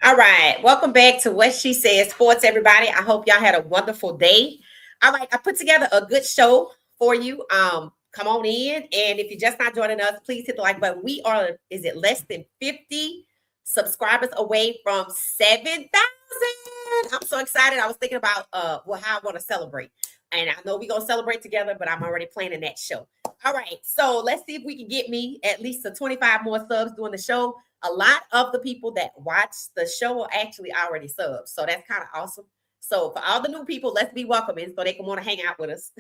All right. Welcome back to What She Says Sports, everybody. I hope y'all had a wonderful day. All right. I put together a good show for you. Come on in. And if you're just not joining us, please hit the like button. We are, is it less than 50 subscribers away from 7,000? I'm so excited. I was thinking about how I want to celebrate. And I know we're gonna celebrate together, but I'm already planning that show. All right. So let's see if we can get me at least to 25 more subs doing the show. A lot of the people that watch the show are actually already subs. So that's kind of awesome. So for all the new people, let's be welcoming so they can want to hang out with us.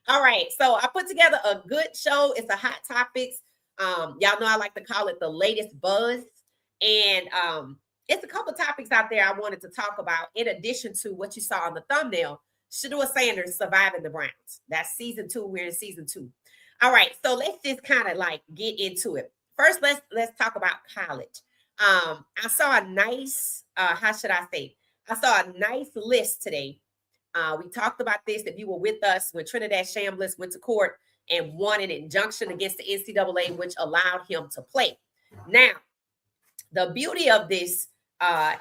All right. So I put together a good show. It's a hot topics. Y'all know I like to call it the latest buzz. And it's a couple of topics out there I wanted to talk about in addition to what you saw on the thumbnail. Shedeur Sanders surviving the Browns. That's season 2. We're in season 2. All right. So let's just kind of like get into it. First, let's talk about college. I saw a nice, how should I say? I saw a nice list today. We talked about this if you were with us when Trinidad Shambliss went to court and won an injunction against the NCAA, which allowed him to play. Now, the beauty of this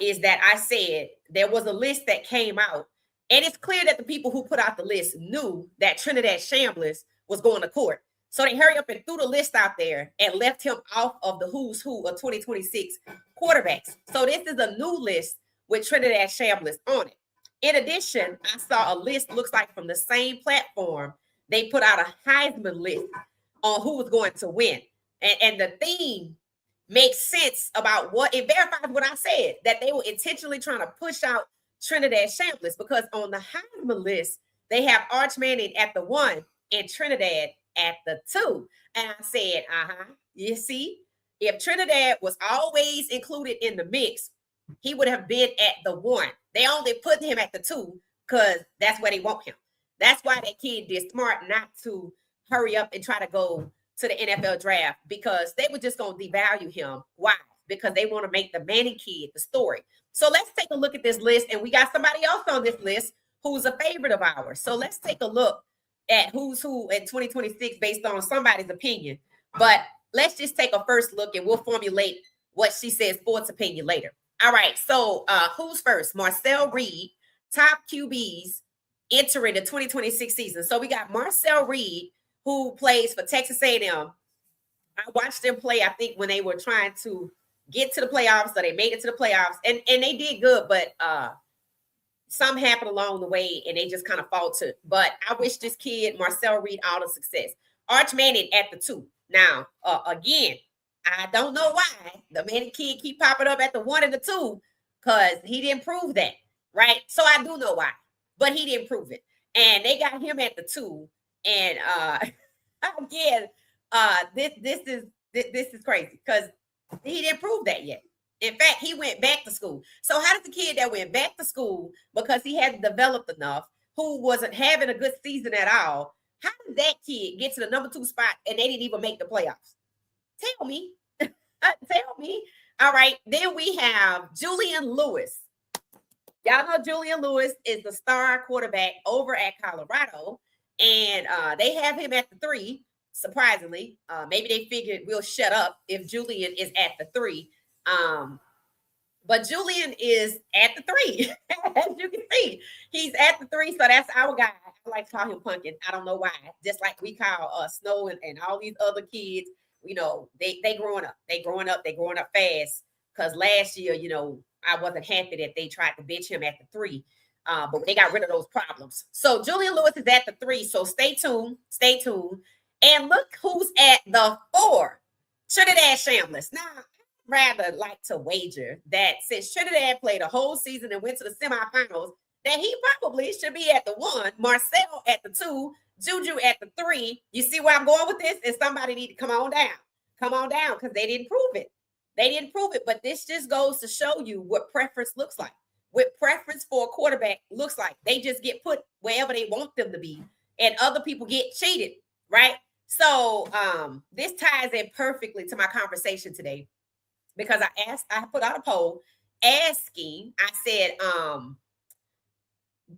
is that I said there was a list that came out, and it's clear that the people who put out the list knew that Trinidad Shambliss was going to court. So they hurry up and threw the list out there and left him off of the who's who of 2026 quarterbacks. So this is a new list with Trinidad Shambliss on it. In addition, I saw a list, looks like from the same platform, they put out a Heisman list on who was going to win. And the theme makes sense about what it verifies what I said, that they were intentionally trying to push out Trinidad Shambliss because on the Heisman list, they have Arch Manning at the 1 and Trinidad at the 2. And I said, you see, if Trinidad was always included in the mix, he would have been at the 1. They only put him at the 2 because that's where they want him. That's why that kid did smart not to hurry up and try to go to the NFL draft because they were just going to devalue him. Why? Because they want to make the Manning kid the story. So let's take a look at this list. And we got somebody else on this list who's a favorite of ours. So let's take a look at who's who in 2026 based on somebody's opinion. But let's just take a first look and we'll formulate what she says sports opinion later. All right. So who's first? Marcel Reed, top QBs entering the 2026 season. So we got Marcel Reed, who plays for Texas A&M. I watched them play, I think, when they were trying to get to the playoffs. So they made it to the playoffs. And they did good, but something happened along the way and they just kind of faltered. But I wish this kid, Marcel Reed, all the success. Arch Manning at the 2. Now, again, I don't know why the Manning kid keep popping up at the 1 and the 2 because he didn't prove that, right? So I do know why, but he didn't prove it. And they got him at the 2. And again, this is crazy because he didn't prove that yet. In fact, he went back to school. So how does the kid that went back to school because he hadn't developed enough, who wasn't having a good season at all, how did that kid get to the number 2 spot and they didn't even make the playoffs? Tell me. Tell me. All right. Then we have Julian Lewis. Y'all know Julian Lewis is the star quarterback over at Colorado. And they have him at the 3, surprisingly. Maybe they figured we'll shut up if Julian is at the 3. But Julian is at the 3. As you can see, he's at the 3. So that's our guy. I like to call him Pumpkin. I don't know why. Just like we call Snow and all these other kids, you know, they growing up. They growing up fast. Because last year, you know, I wasn't happy that they tried to bench him at the 3. But they got rid of those problems. So Julian Lewis is at the 3. So stay tuned. Stay tuned. And look who's at the 4. Trinidad Shambliss. Now, rather like to wager that since Trinidad played a whole season and went to the semifinals, that he probably should be at the 1, Marcel at the 2, Juju at the 3. You see where I'm going with this? And somebody need to come on down. Come on down because they didn't prove it. They didn't prove it, but this just goes to show you what preference looks like. What preference for a quarterback looks like. They just get put wherever they want them to be, and other people get cheated, right? So this ties in perfectly to my conversation today because I put out a poll asking, I said,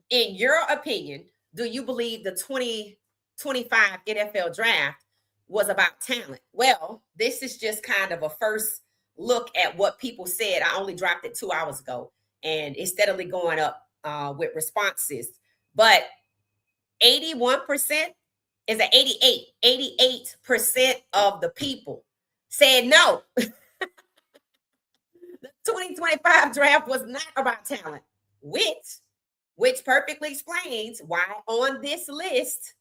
in your opinion, do you believe the 2025 NFL draft was about talent? Well, this is just kind of a first look at what people said. I only dropped it 2 hours ago, and it's steadily going up with responses. But 81% is an 88% of the people said no. The 2025 draft was not about talent, which perfectly explains why on this list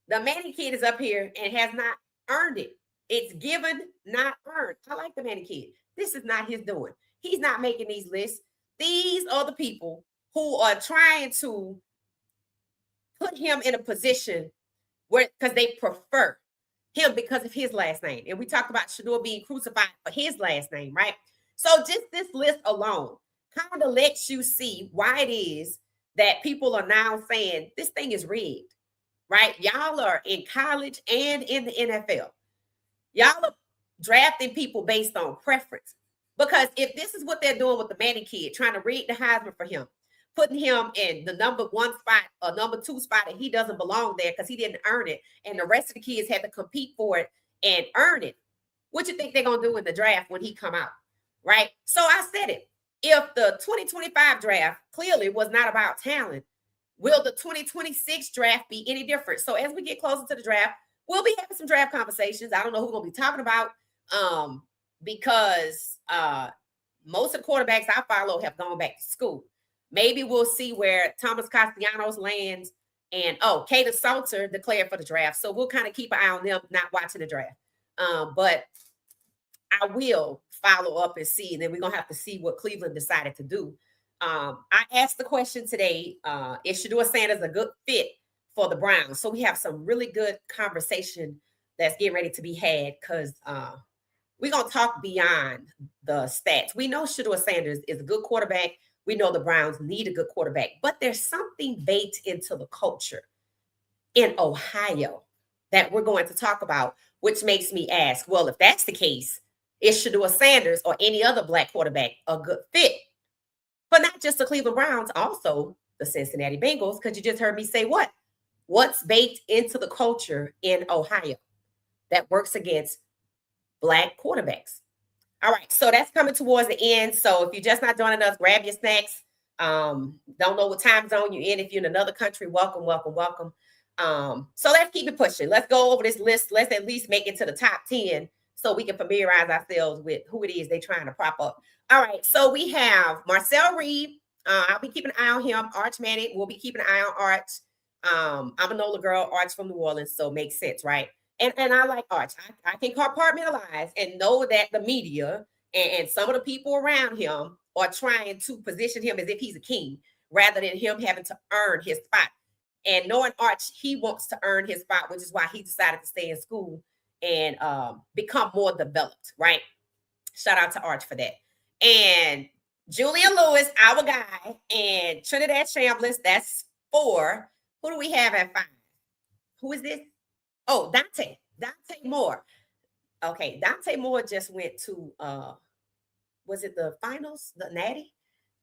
the Manning kid is up here and has not earned it. It's given, not earned. I like the Manning kid. This is not his doing. He's not making these lists. These are the people who are trying to put him in a position where, because they prefer him because of his last name. And we talked about Shedeur being crucified for his last name, right? So just this list alone kind of lets you see why it is that people are now saying this thing is rigged, right? Y'all are in college and in the NFL. Y'all are drafting people based on preference. Because if this is what they're doing with the Manning kid, trying to rig the Heisman for him, putting him in the number 1 spot or number 2 spot, and he doesn't belong there because he didn't earn it, and the rest of the kids had to compete for it and earn it. What you think they're gonna do in the draft when he come out, right? So I said it. If the 2025 draft clearly was not about talent, will the 2026 draft be any different? So as we get closer to the draft, we'll be having some draft conversations. I don't know who we're gonna be talking about, because most of the quarterbacks I follow have gone back to school. Maybe we'll see where Thomas Castellanos lands, and Kato Salter declared for the draft. So we'll kind of keep an eye on them, not watching the draft. But I will follow up and see, and then we're gonna have to see what Cleveland decided to do. I asked the question today: is Shedeur Sanders a good fit for the Browns? So we have some really good conversation that's getting ready to be had, because we're gonna talk beyond the stats. We know Shedeur Sanders is a good quarterback. We know the Browns need a good quarterback, but there's something baked into the culture in Ohio that we're going to talk about, which makes me ask, well, if that's the case, is Shedeur Sanders or any other Black quarterback a good fit? But not just the Cleveland Browns, also the Cincinnati Bengals, because you just heard me say what? What's baked into the culture in Ohio that works against Black quarterbacks? All right, so that's coming towards the end. So if you're just not joining us, grab your snacks. Don't know what time zone you're in. If you're in another country, welcome, welcome, welcome. So let's keep it pushing. Let's go over this list. Let's at least make it to the top 10 so we can familiarize ourselves with who it is they're trying to prop up. All right, so we have Marcel Reed. I'll be keeping an eye on him. Arch Manning, we'll be keeping an eye on Arch. I'm a NOLA girl. Arch from New Orleans, so makes sense, right? And I like Arch. I can compartmentalize and know that the media and some of the people around him are trying to position him as if he's a king rather than him having to earn his spot. And knowing Arch, he wants to earn his spot, which is why he decided to stay in school and become more developed, right? Shout out to Arch for that. And Julian Lewis, our guy, and Trinidad Shambliss, that's 4. Who do we have at 5? Who is this? Oh, Dante Moore. Okay, Dante Moore just went to was it the finals, the Natty?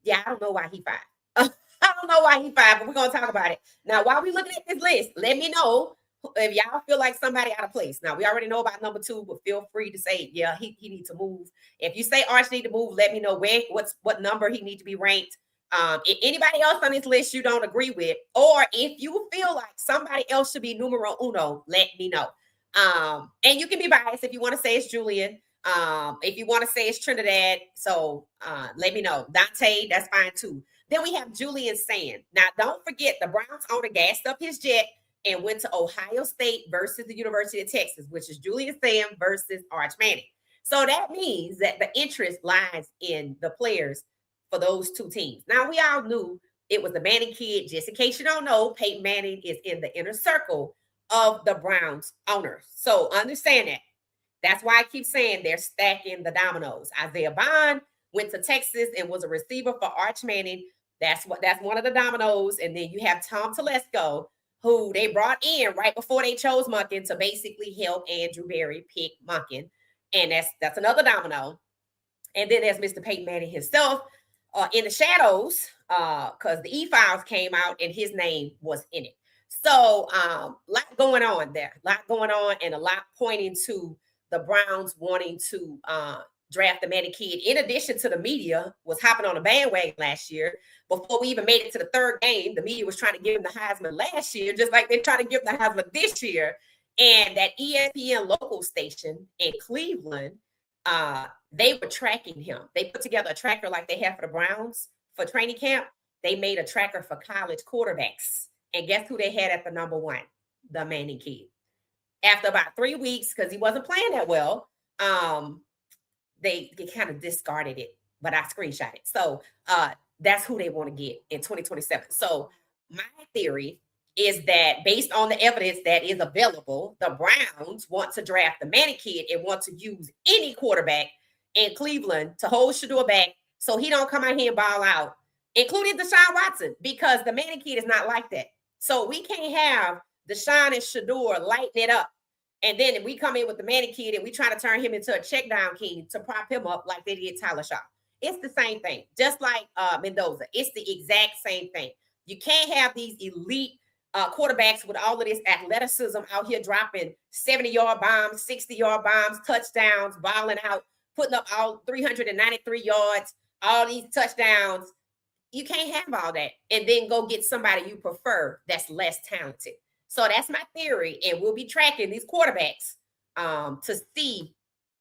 Yeah, I don't know why he 5. I don't know why he 5, but we're gonna talk about it. Now, while we're looking at this list, let me know if y'all feel like somebody out of place. Now, we already know about number 2, but feel free to say, yeah, he needs to move. If you say Arch need to move, let me know what number he needs to be ranked. If anybody else on this list you don't agree with, or if you feel like somebody else should be numero uno, let me know. And you can be biased if you want to say it's Julian. If you want to say it's Trinidad, so let me know. Dante, that's fine too. Then we have Julian Sand. Now, don't forget the Browns owner gassed up his jet and went to Ohio State versus the University of Texas, which is Julian Sand versus Arch Manning. So that means that the interest lies in the players for those 2 teams. Now, we all knew it was the Manning kid. Just in case you don't know, Peyton Manning is in the inner circle of the Browns owners. So understand that. That's why I keep saying they're stacking the dominoes. Isaiah Bond went to Texas and was a receiver for Arch Manning. That's one of the dominoes. And then you have Tom Telesco, who they brought in right before they chose Monken to basically help Andrew Berry pick Monken. And that's another domino. And then there's Mr. Peyton Manning himself in the shadows, because the e-files came out and his name was in it. So a lot going on there, and a lot pointing to the Browns wanting to draft the Manning kid, in addition to the media, was hopping on the bandwagon last year. Before we even made it to the third game, the media was trying to give him the Heisman last year, just like they're trying to give him the Heisman this year. And that ESPN local station in Cleveland, they were tracking him. They put together a tracker like they have for the Browns for training camp. They made a tracker for college quarterbacks. And guess who they had at the number one? The Manning kid. After about 3 weeks, because he wasn't playing that well, they kind of discarded it, but I screenshot it. So that's who they want to get in 2027. So my theory is that based on the evidence that is available, the Browns want to draft the Manning kid and want to use any quarterback in Cleveland to hold Shedeur back so he don't come out here and ball out, including Deshaun Watson, because the Manning kid is not like that. So we can't have Deshaun and Shedeur lighting it up. And then we come in with the Manning kid and we try to turn him into a check down king to prop him up like they did Tyler Shaw. It's the same thing, just like Mendoza. It's the exact same thing. You can't have these elite quarterbacks with all of this athleticism out here dropping 70-yard bombs, 60-yard bombs, touchdowns, balling out, putting up all 393 yards, all these touchdowns. You can't have all that and then go get somebody you prefer that's less talented. So that's my theory, and we'll be tracking these quarterbacks to see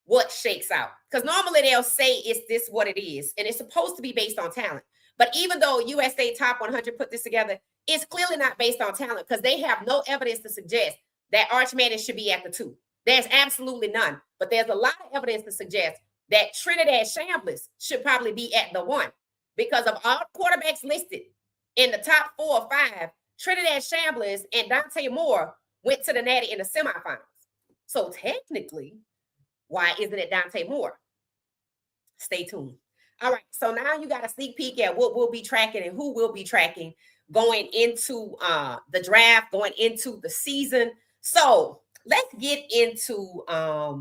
what shakes out. Because normally they'll say, is this what it is? And it's supposed to be based on talent. But even though USA Top 100 put this together, it's clearly not based on talent because they have no evidence to suggest that Arch Manning should be at the 2. There's absolutely none. But there's a lot of evidence to suggest that Trinidad Shambliss should probably be at the 1 because of all quarterbacks listed in the top 4 or 5. Trinidad Shambliss and Dante Moore went to the Natty in the semifinals. So technically, why isn't it Dante Moore? Stay tuned. All right, so now you got a sneak peek at what we'll be tracking and who will be tracking going into the draft, going into the season. So let's get into our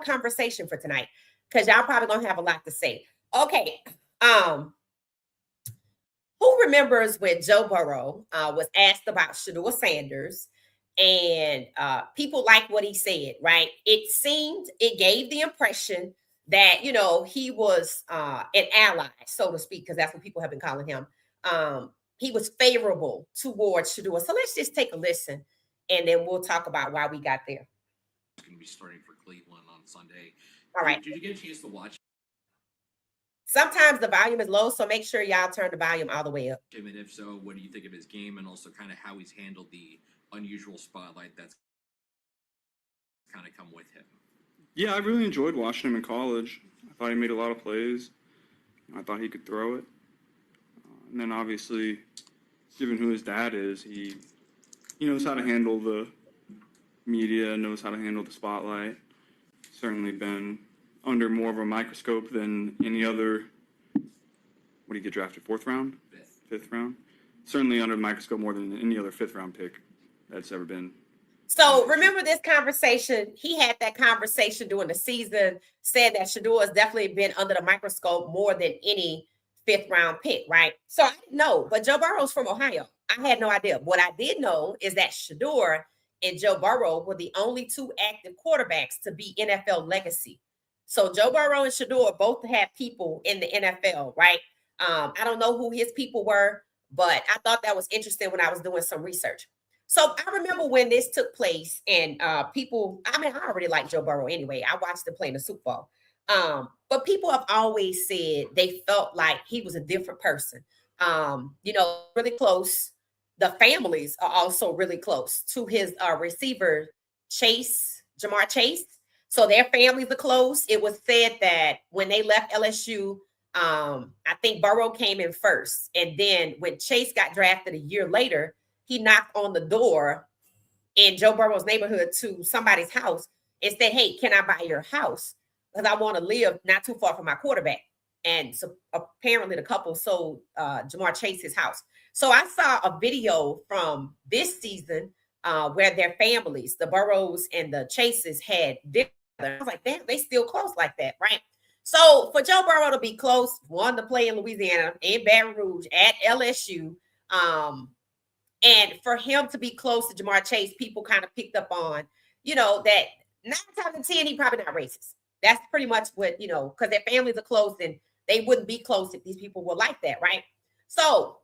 conversation for tonight because y'all probably gonna have a lot to say. Okay. Who remembers when Joe Burrow was asked about Shedeur Sanders and people liked what he said, right? It gave the impression that, you know, he was an ally, so to speak, because that's what people have been calling him. He was favorable towards Shedeur. So let's just take a listen and then we'll talk about why we got there. It's going to be starting for Cleveland on Sunday. All right. Did you get a chance to watch? Sometimes the volume is low, so make sure y'all turn the volume all the way up. And if so, what do you think of his game and also kind of how he's handled the unusual spotlight that's kind of come with him? Yeah, I really enjoyed watching him in college. I thought he made a lot of plays. I thought he could throw it. And then obviously, given who his dad is, he knows how to handle the media, knows how to handle the spotlight. Certainly been under more of a microscope than any other. What do you get drafted? 4th round? Fifth round? Certainly under the microscope more than any other 5th round pick that's ever been. So remember this conversation. He had that conversation during the season, said that Shedeur has definitely been under the microscope more than any 5th round pick, right? So I didn't know, but Joe Burrow's from Ohio. I had no idea. What I did know is that Shedeur and Joe Burrow were the only 2 active quarterbacks to be NFL legacy. So Joe Burrow and Shedeur both had people in the NFL, right? I don't know who his people were, but I thought that was interesting when I was doing some research. So I remember when this took place and people, I mean, I already like Joe Burrow anyway. I watched him play in the Super Bowl. But people have always said they felt like he was a different person. Really close. The families are also really close to his receiver, Jamar Chase. So their families are close. It was said that when they left LSU, I think Burrow came in first. And then when Chase got drafted a year later, he knocked on the door in Joe Burrow's neighborhood to somebody's house and said, hey, can I buy your house? Because I want to live not too far from my quarterback. And so apparently the couple sold Jamar Chase his house. So I saw a video from this season where their families, the Burrows and the Chases, had dinner. I was like, damn, they still close like that, right? So for Joe Burrow to be close, one to play in Louisiana, in Baton Rouge, at LSU, and for him to be close to Jamar Chase, people kind of picked up on, that 9 times in 10, he probably not racist. That's pretty much what, because their families are close and they wouldn't be close if these people were like that, right? So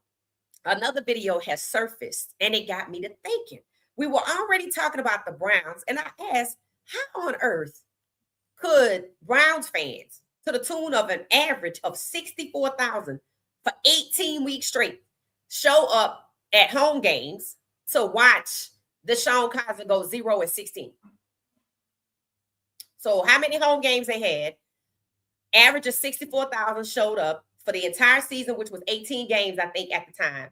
another video has surfaced and it got me to thinking. We were already talking about the Browns, and I asked, how on earth could Browns fans, to the tune of an average of 64,000 for 18 weeks straight, show up at home games to watch Deshaun Kaiser go 0-16? So how many home games they had? Average of 64,000 showed up for the entire season, which was 18 games, I think, at the time.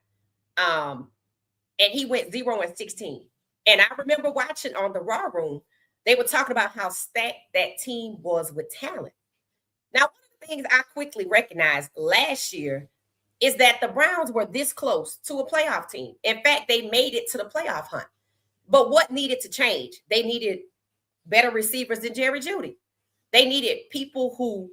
And he went 0-16. And I remember watching on the Raw Room, they were talking about how stacked that team was with talent. Now, one of the things I quickly recognized last year is that the Browns were this close to a playoff team. In fact, they made it to the playoff hunt. But what needed to change? They needed better receivers than Jerry Jeudy. They needed people who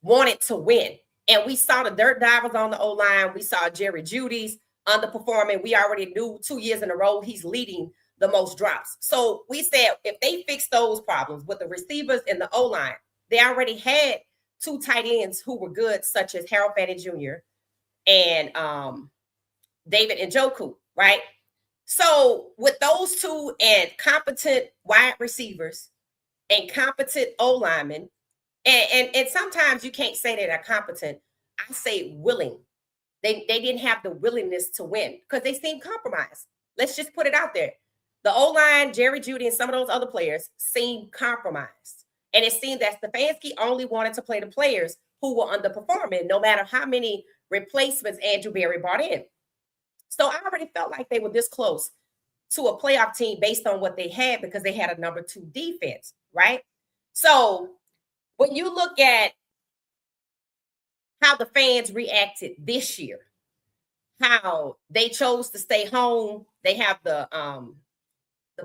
wanted to win. And we saw the dirt divers on the O-line. We saw Jerry Jeudy's underperforming. We already knew 2 years in a row he's leading the most drops. So we said if they fix those problems with the receivers and the O-line, they already had 2 tight ends who were good, such as Harold Fanning Jr. and David Njoku, right? So with those 2 and competent wide receivers and competent O-linemen, and sometimes you can't say that they're competent. I say willing. They didn't have the willingness to win because they seemed compromised. Let's just put it out there. The O-line, Jerry Jeudy, and some of those other players seemed compromised. And it seemed that Stefanski only wanted to play the players who were underperforming, no matter how many replacements Andrew Berry brought in. So I already felt like they were this close to a playoff team based on what they had because they had a number 2 defense, right? So when you look at how the fans reacted this year, how they chose to stay home, they have the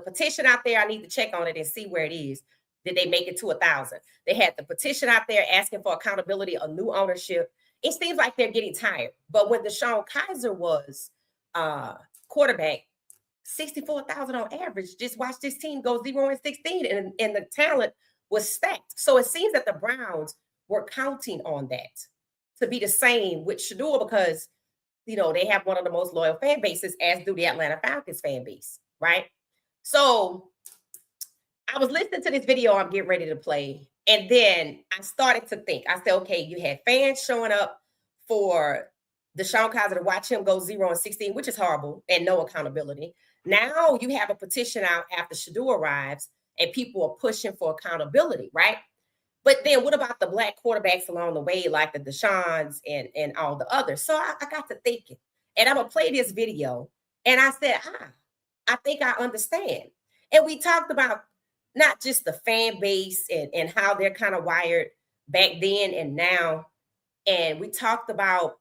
petition out there. I need to check on it and see where it is. Did they make it to 1,000? They had the petition out there asking for accountability, a new ownership. It seems like they're getting tired. But when Deshaun Kaiser was quarterback, 64,000 on average. Just watch this team go 0-16, and the talent was stacked. So it seems that the Browns were counting on that to be the same with Shedeur because, they have one of the most loyal fan bases, as do the Atlanta Falcons fan base, right? So I was listening to this video I'm getting ready to play, and then I started to think. I said, okay, you had fans showing up for Deshaun Kaiser to watch him go 0-16, which is horrible, and no accountability. Now you have a petition out after Shedeur arrives, and people are pushing for accountability, right? But then what about the black quarterbacks along the way, like the Deshaun's and all the others? So I got to thinking, and I'm going to play this video. And I said, I think I understand. And we talked about not just the fan base and how they're kind of wired back then and now. And we talked about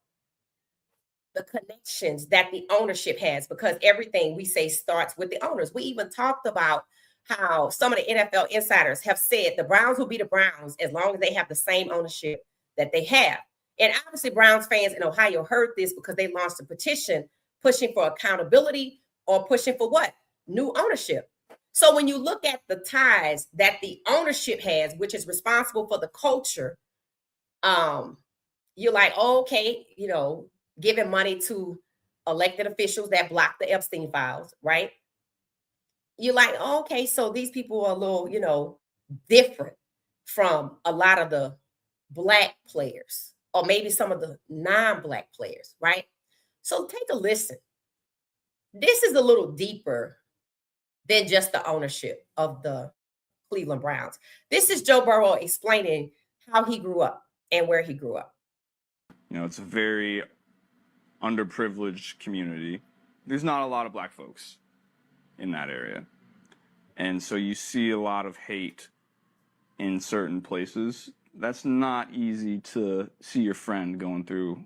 the connections that the ownership has because everything we say starts with the owners. We even talked about how some of the NFL insiders have said the Browns will be the Browns as long as they have the same ownership that they have. And obviously Browns fans in Ohio heard this because they launched a petition pushing for accountability or pushing for what? New ownership. So when you look at the ties that the ownership has, which is responsible for the culture, you're like, oh, okay, giving money to elected officials that block the Epstein files, right? You're like, oh, okay, so these people are a little, different from a lot of the black players or maybe some of the non-black players, right? So take a listen. This is a little deeper than just the ownership of the Cleveland Browns. This is Joe Burrow explaining how he grew up and where he grew up. It's a very underprivileged community. There's not a lot of black folks in that area. And so you see a lot of hate in certain places. That's not easy to see your friend going through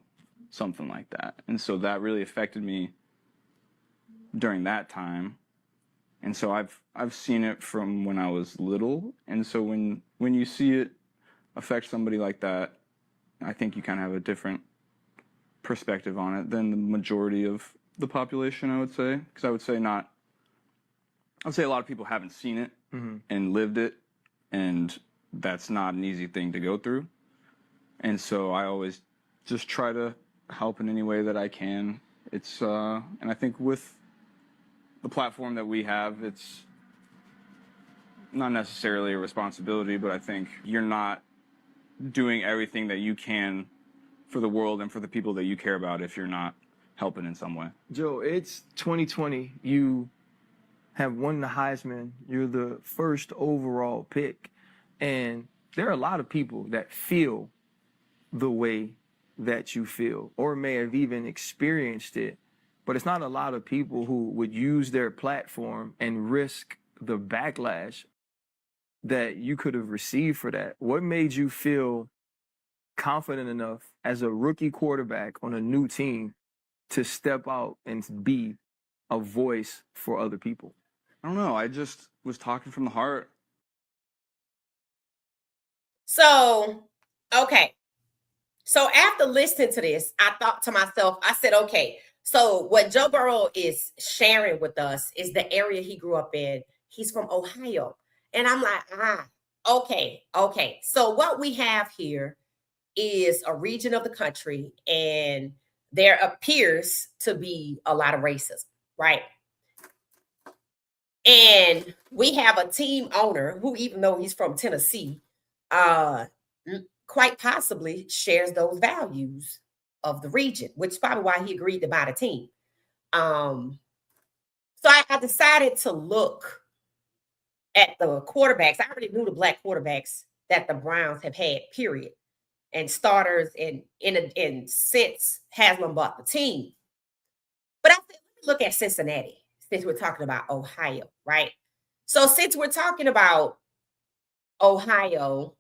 something like that. And so that really affected me during that time. And so I've seen it from when I was little. And so when you see it affect somebody like that, I think you kind of have a different perspective on it than the majority of the population, I would say. Because I would say a lot of people haven't seen it and lived it and that's not an easy thing to go through. And so I always just try to help in any way that I can. It's and I think with the platform that we have, it's not necessarily a responsibility, but I think you're not doing everything that you can for the world and for the people that you care about if you're not helping in some way. Joe, it's 2020. You have won the Heisman. You're the first overall pick. And there are a lot of people that feel the way that you feel or may have even experienced it. But it's not a lot of people who would use their platform and risk the backlash that you could have received for that. What made you feel confident enough as a rookie quarterback on a new team to step out and be a voice for other people? I don't know. I just was talking from the heart. So, okay. So after listening to this, I thought to myself, I said, okay, so what Joe Burrow is sharing with us is the area he grew up in. He's from Ohio. And I'm like, okay. So what we have here is a region of the country, and there appears to be a lot of racism, right? And we have a team owner who, even though he's from Tennessee, quite possibly shares those values of the region, which is probably why he agreed to buy the team. So I decided to look at the quarterbacks. I already knew the black quarterbacks that the Browns have had, period, and starters and since Haslam bought the team. But I said, let me look at Cincinnati since we're talking about Ohio, right? So since we're talking about Ohio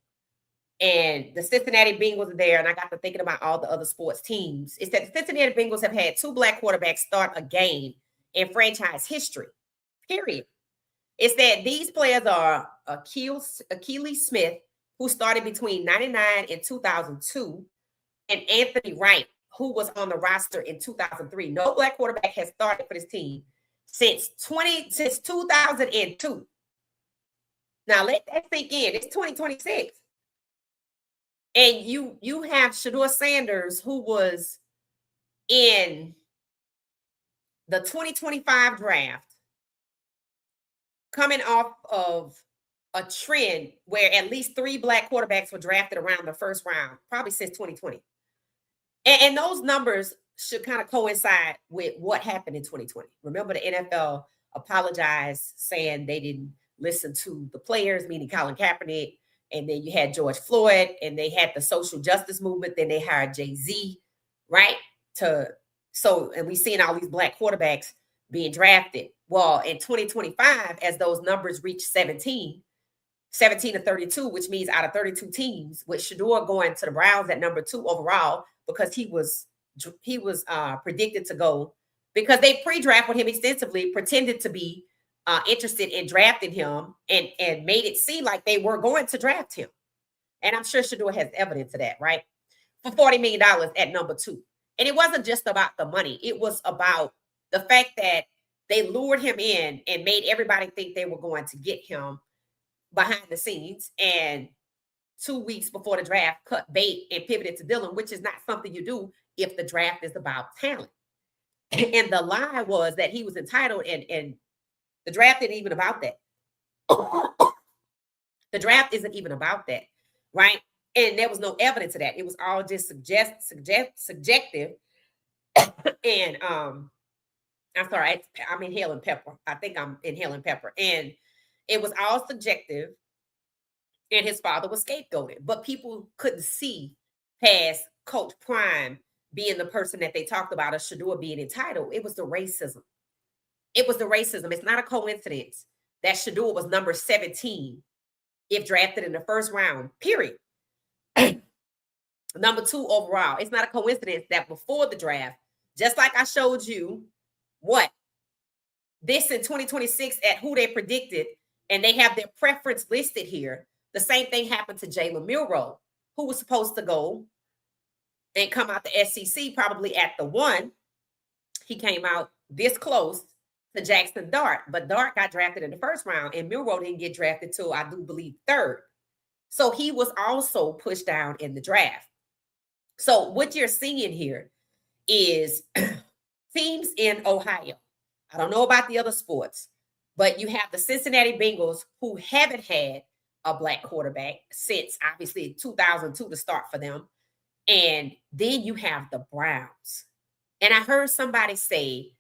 and the Cincinnati Bengals are there, and I got to thinking about all the other sports teams, is that the Cincinnati Bengals have had 2 black quarterbacks start a game in franchise history, period. It's that these players are Akili Smith, who started between 99 and 2002, and Anthony Wright, who was on the roster in 2003. No black quarterback has started for this team since 2002. Now let that sink in. It's 2026. And you have Shedeur Sanders, who was in the 2025 draft, coming off of a trend where at least 3 black quarterbacks were drafted around the first round, probably since 2020. And those numbers should kind of coincide with what happened in 2020. Remember, the NFL apologized, saying they didn't listen to the players, meaning Colin Kaepernick. And then you had George Floyd, and they had the social justice movement. Then they hired Jay-Z, right? And we've seen all these black quarterbacks being drafted. Well, in 2025, as those numbers reach 17 to 32, which means out of 32 teams, with Shedeur going to the Browns at number 2 overall, because he was predicted to go, because they pre-drafted him extensively, pretended to be interested in drafting him, and made it seem like they were going to draft him. And I'm sure Shedeur has evidence of that, right? For $40 million at number 2. And it wasn't just about the money. It was about the fact that they lured him in and made everybody think they were going to get him behind the scenes. And 2 weeks before the draft, cut bait and pivoted to Dillon, which is not something you do if the draft is about talent. And the lie was that he was entitled, and the draft isn't even about that. The draft isn't even about that, right? And there was no evidence of that. It was all just subjective. And I'm sorry, I'm inhaling pepper. I think I'm inhaling pepper. And it was all subjective. And his father was scapegoated. But people couldn't see past Coach Prime being the person that they talked about, as Shedeur being entitled. It was the racism. It's not a coincidence that Shedeur was number 17 if drafted in the first round, period. Number 2 overall. It's not a coincidence that before the draft, just like I showed you this in 2026 at who they predicted, and they have their preference listed here. The same thing happened to Jalen Milroe, who was supposed to go and come out the SEC probably at the 1. He came out this close to Jackson Dart, but Dart got drafted in the first round, and Milroe didn't get drafted till, I do believe, third. So he was also pushed down in the draft. So what you're seeing here is teams in Ohio. I don't know about the other sports, but you have the Cincinnati Bengals, who haven't had a black quarterback since obviously 2002 to start for them. And then you have the Browns. And I heard somebody say,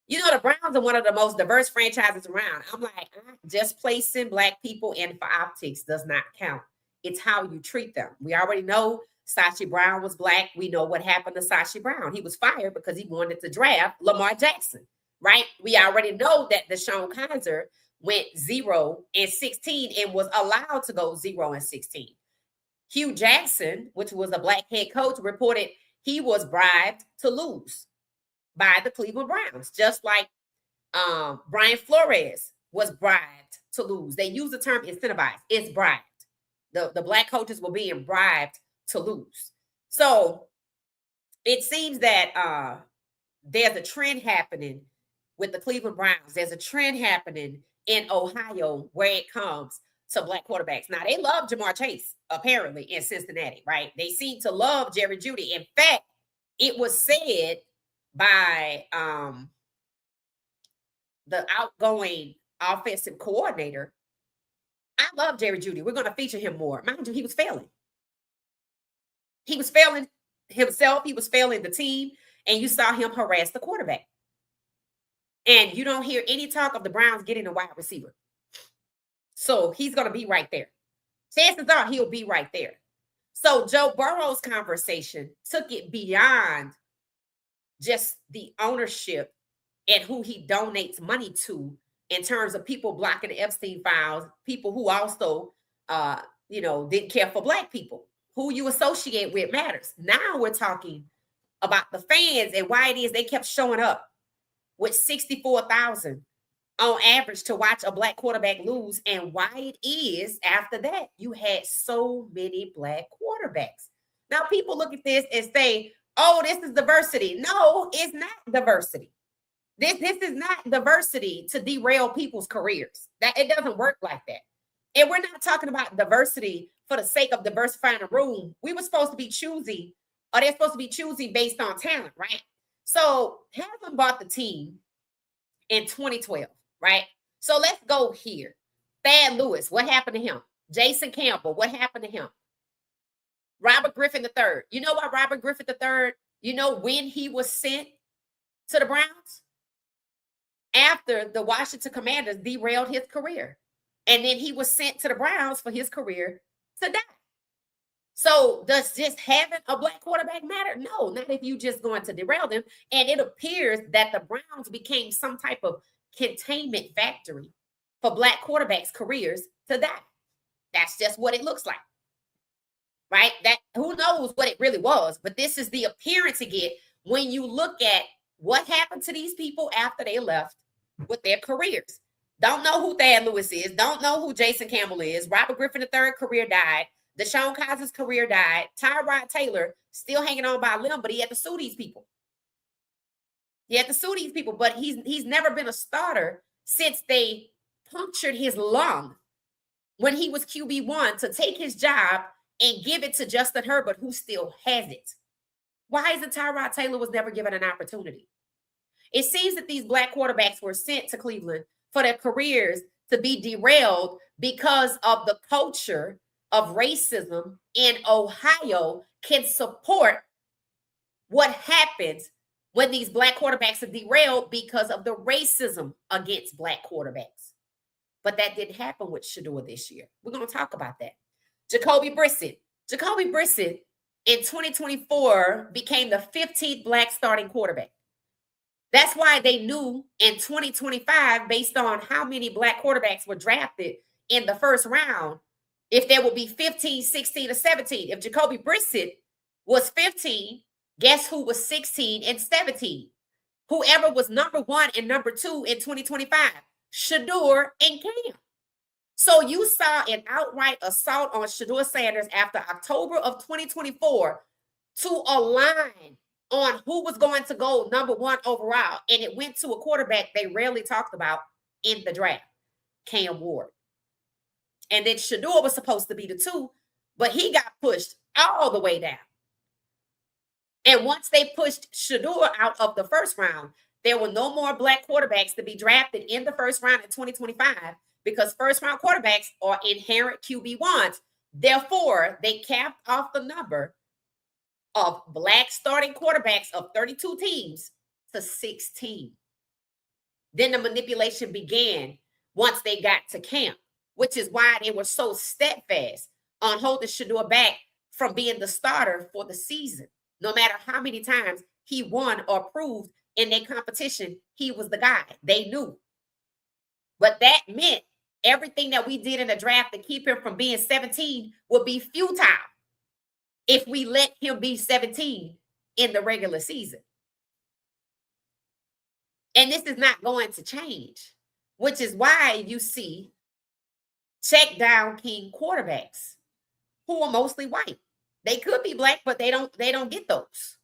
the Browns are one of the most diverse franchises around. I'm like, just placing black people in for optics does not count. It's how you treat them. We already know Sashi Brown was black. We know what happened to Sashi Brown. He was fired because he wanted to draft Lamar Jackson, right? We already know that Deshaun Kaiser went 0-16 and was allowed to go 0-16. Hugh Jackson, which was a black head coach, reported he was bribed to lose by the Cleveland Browns, just like Brian Flores was bribed to lose. They use the term incentivized. It's bribed. The black coaches were being bribed to lose. So it seems that there's a trend happening with the Cleveland Browns. There's a trend happening in Ohio where it comes to black quarterbacks. Now, they love Jamar Chase, apparently, in Cincinnati, right? They seem to love Jerry Jeudy. In fact, it was said by the outgoing offensive coordinator, I love Jerry Jeudy. We're going to feature him more. Mind you, he was failing. He was failing himself. He was failing the team. And you saw him harass the quarterback. And you don't hear any talk of the Browns getting a wide receiver. So he's going to be right there. Chances are he'll be right there. So Joe Burrow's conversation took it beyond just the ownership and who he donates money to in terms of people blocking the Epstein files, people who also, didn't care for black people. Who you associate with matters. Now we're talking about the fans and why it is they kept showing up with 64,000 on average to watch a black quarterback lose, and why it is after that you had so many black quarterbacks. Now people look at this and say, oh, this is diversity. No, it's not diversity. This is not diversity to derail people's careers. That it doesn't work like that. And we're not talking about diversity for the sake of diversifying a room. We were supposed to be choosy, or they're supposed to be choosy based on talent, right? So Haslam bought the team in 2012, right? So let's go here. Thad Lewis, what happened to him? Jason Campbell, what happened to him? Robert Griffin III. You know why Robert Griffin III, when he was sent to the Browns? After the Washington Commanders derailed his career. And then he was sent to the Browns for his career to die. So does just having a black quarterback matter? No, not if you just going to derail them. And it appears that the Browns became some type of containment factory for black quarterbacks' careers to die. That's just what it looks like. Right? That who knows what it really was, but this is the appearance you get when you look at what happened to these people after they left with their careers. Don't know who Thad Lewis is. Don't know who Jason Campbell is. Robert Griffin III career died. Deshaun Kaiser's career died. Tyrod Taylor still hanging on by a limb, but he had to sue these people. But he's never been a starter since they punctured his lung when he was QB1 to take his job and give it to Justin Herbert, who still has it. Why is it Tyrod Taylor was never given an opportunity? It seems that these black quarterbacks were sent to Cleveland for their careers to be derailed because of the culture of racism in Ohio can support what happens when these black quarterbacks are derailed because of the racism against black quarterbacks. But that didn't happen with Shedeur this year. We're going to talk about that. Jacoby Brissett. Jacoby Brissett in 2024 became the 15th black starting quarterback. That's why they knew in 2025, based on how many black quarterbacks were drafted in the first round, if there would be 15, 16, or 17. If Jacoby Brissett was 15, guess who was 16 and 17? Whoever was number 1 and number 2 in 2025, Shedeur and Cam. So you saw an outright assault on Shedeur Sanders after October of 2024 to align on who was going to go number 1 overall, and it went to a quarterback they rarely talked about in the draft, Cam Ward. And then Shedeur was supposed to be the 2, but he got pushed all the way down. And once they pushed Shedeur out of the first round, there were no more black quarterbacks to be drafted in the first round in 2025 because first round quarterbacks are inherent QB1s. Therefore, they capped off the number of black starting quarterbacks of 32 teams to 16. Then the manipulation began once they got to camp, which is why they were so steadfast on holding Shedeur back from being the starter for the season. No matter how many times he won or proved in their competition, he was the guy. They knew. But that meant everything that we did in the draft to keep him from being 17 would be futile if we let him be 17 in the regular season. And this is not going to change, which is why you see check down king quarterbacks who are mostly white. They could be black, but they don't get those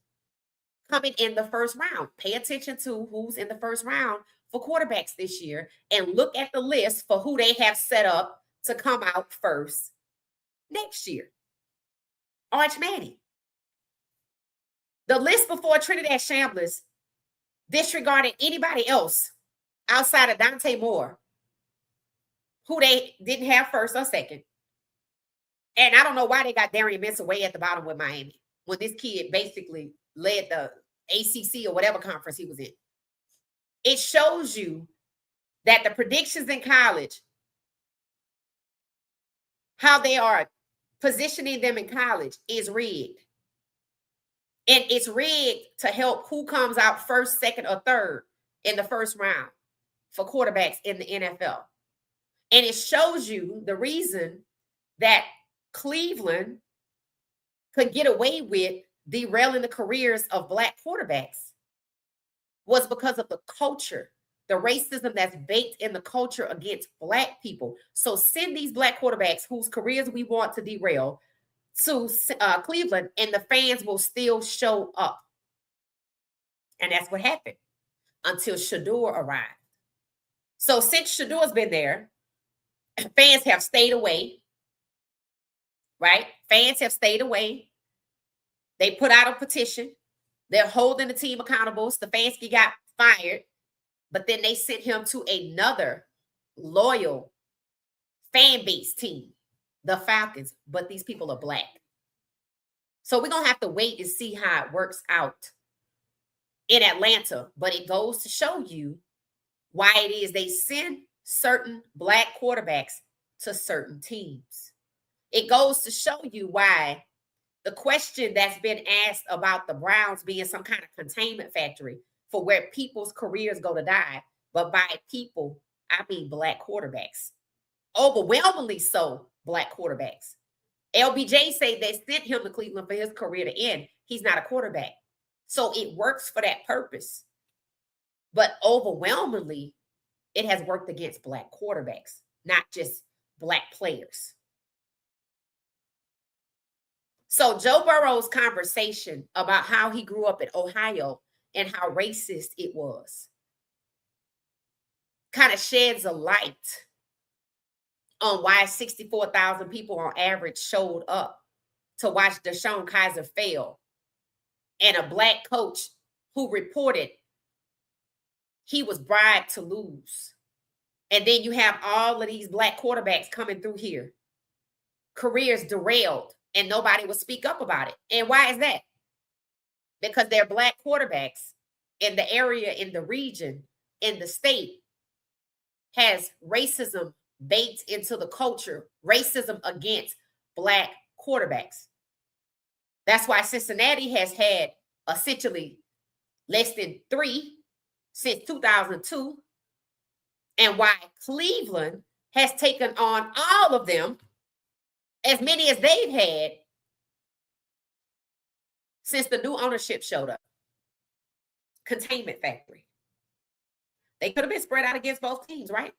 coming in the first round. Pay attention to who's in the first round for quarterbacks this year and look at the list for who they have set up to come out first next year. Arch Manning. The list before Trinidad Shamblers disregarded anybody else outside of Dante Moore, who they didn't have first or second. And I don't know why they got Darian Mincer way at the bottom with Miami when this kid basically led the ACC or whatever conference he was in. It shows you that the predictions in college, how they are positioning them in college, is rigged. And it's rigged to help who comes out first, second, or third in the first round for quarterbacks in the NFL. And it shows you the reason that Cleveland could get away with derailing the careers of black quarterbacks was because of the culture, the racism that's baked in the culture against black people. So send these black quarterbacks whose careers we want to derail to Cleveland, and the fans will still show up. And that's what happened until Shedeur arrived. So since Shedeur's been there, fans have stayed away, right? Fans have stayed away. They put out a petition. They're holding the team accountable. Stefanski got fired, but then they sent him to another loyal fan base team, the Falcons, but these people are black. So we're going to have to wait and see how it works out in Atlanta, but it goes to show you why it is they send certain black quarterbacks to certain teams. It goes to show you why the question that's been asked about the Browns being some kind of containment factory for where people's careers go to die, but by people, I mean black quarterbacks. Overwhelmingly so, black quarterbacks. LBJ say they sent him to Cleveland for his career to end. He's not a quarterback. So it works for that purpose. But overwhelmingly, it has worked against black quarterbacks, not just black players. So Joe Burrow's conversation about how he grew up in Ohio and how racist it was kind of sheds a light on why 64,000 people on average showed up to watch Deshaun Kaiser fail, and a black coach who reported he was bribed to lose. And then you have all of these black quarterbacks coming through here, careers derailed, and nobody will speak up about it. And why is that? Because they're black quarterbacks in the area, in the region, in the state, has racism baked into the culture, racism against black quarterbacks. That's why Cincinnati has had essentially less than 3 since 2002, and why Cleveland has taken on all of them, as many as they've had since the new ownership showed up. Containment factory. They could have been spread out against both teams, right?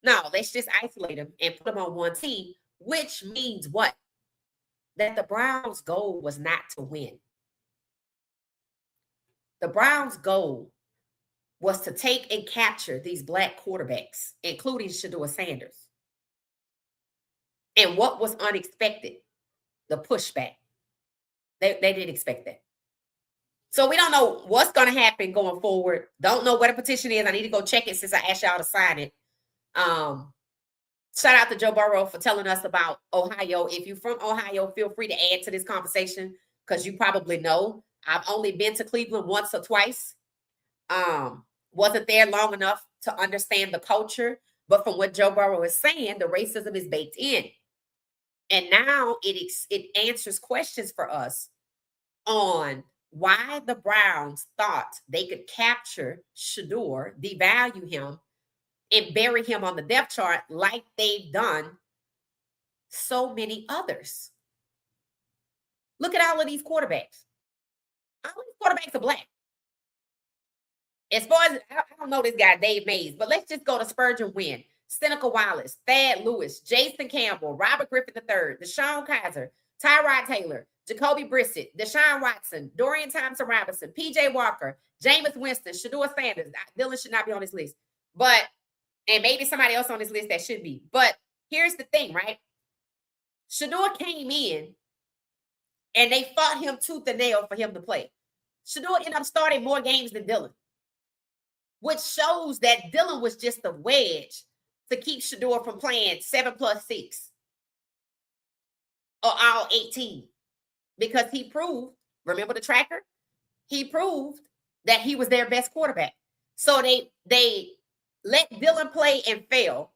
No, let's just isolate them and put them on one team, which means what? That the Browns' goal was not to win. The Browns' goal was to take and capture these black quarterbacks, including Shedeur Sanders. And what was unexpected? The pushback. They didn't expect that. So we don't know what's going to happen going forward. Don't know what a petition is. I need to go check it since I asked y'all to sign it. Shout out to Joe Burrow for telling us about Ohio. If you're from Ohio, feel free to add to this conversation because you probably know. I've only been to Cleveland once or twice. Wasn't there long enough to understand the culture. But from what Joe Burrow is saying, the racism is baked in. And now it answers questions for us on why the Browns thought they could capture Shedeur, devalue him, and bury him on the depth chart like they've done so many others. Look at all of these quarterbacks. All these quarterbacks are black. As far as, I don't know this guy, Dave Mays, but let's just go to Spurgeon Wynn, Seneca Wallace, Thad Lewis, Jason Campbell, Robert Griffin III, Deshaun Kaiser, Tyrod Taylor, Jacoby Brissett, Deshaun Watson, Dorian Thompson-Robinson, PJ Walker, Jameis Winston, Shedeur Sanders. Dylan should not be on this list, but, and maybe somebody else on this list that should be. But here's the thing, right? Shedeur came in and they fought him tooth and nail for him to play. Shedeur ended up starting more games than Dylan, which shows that Dylan was just a wedge to keep Shedeur from playing 7+6 or all 18. Because he proved, remember the tracker? He proved that he was their best quarterback. So they let Dylan play and fail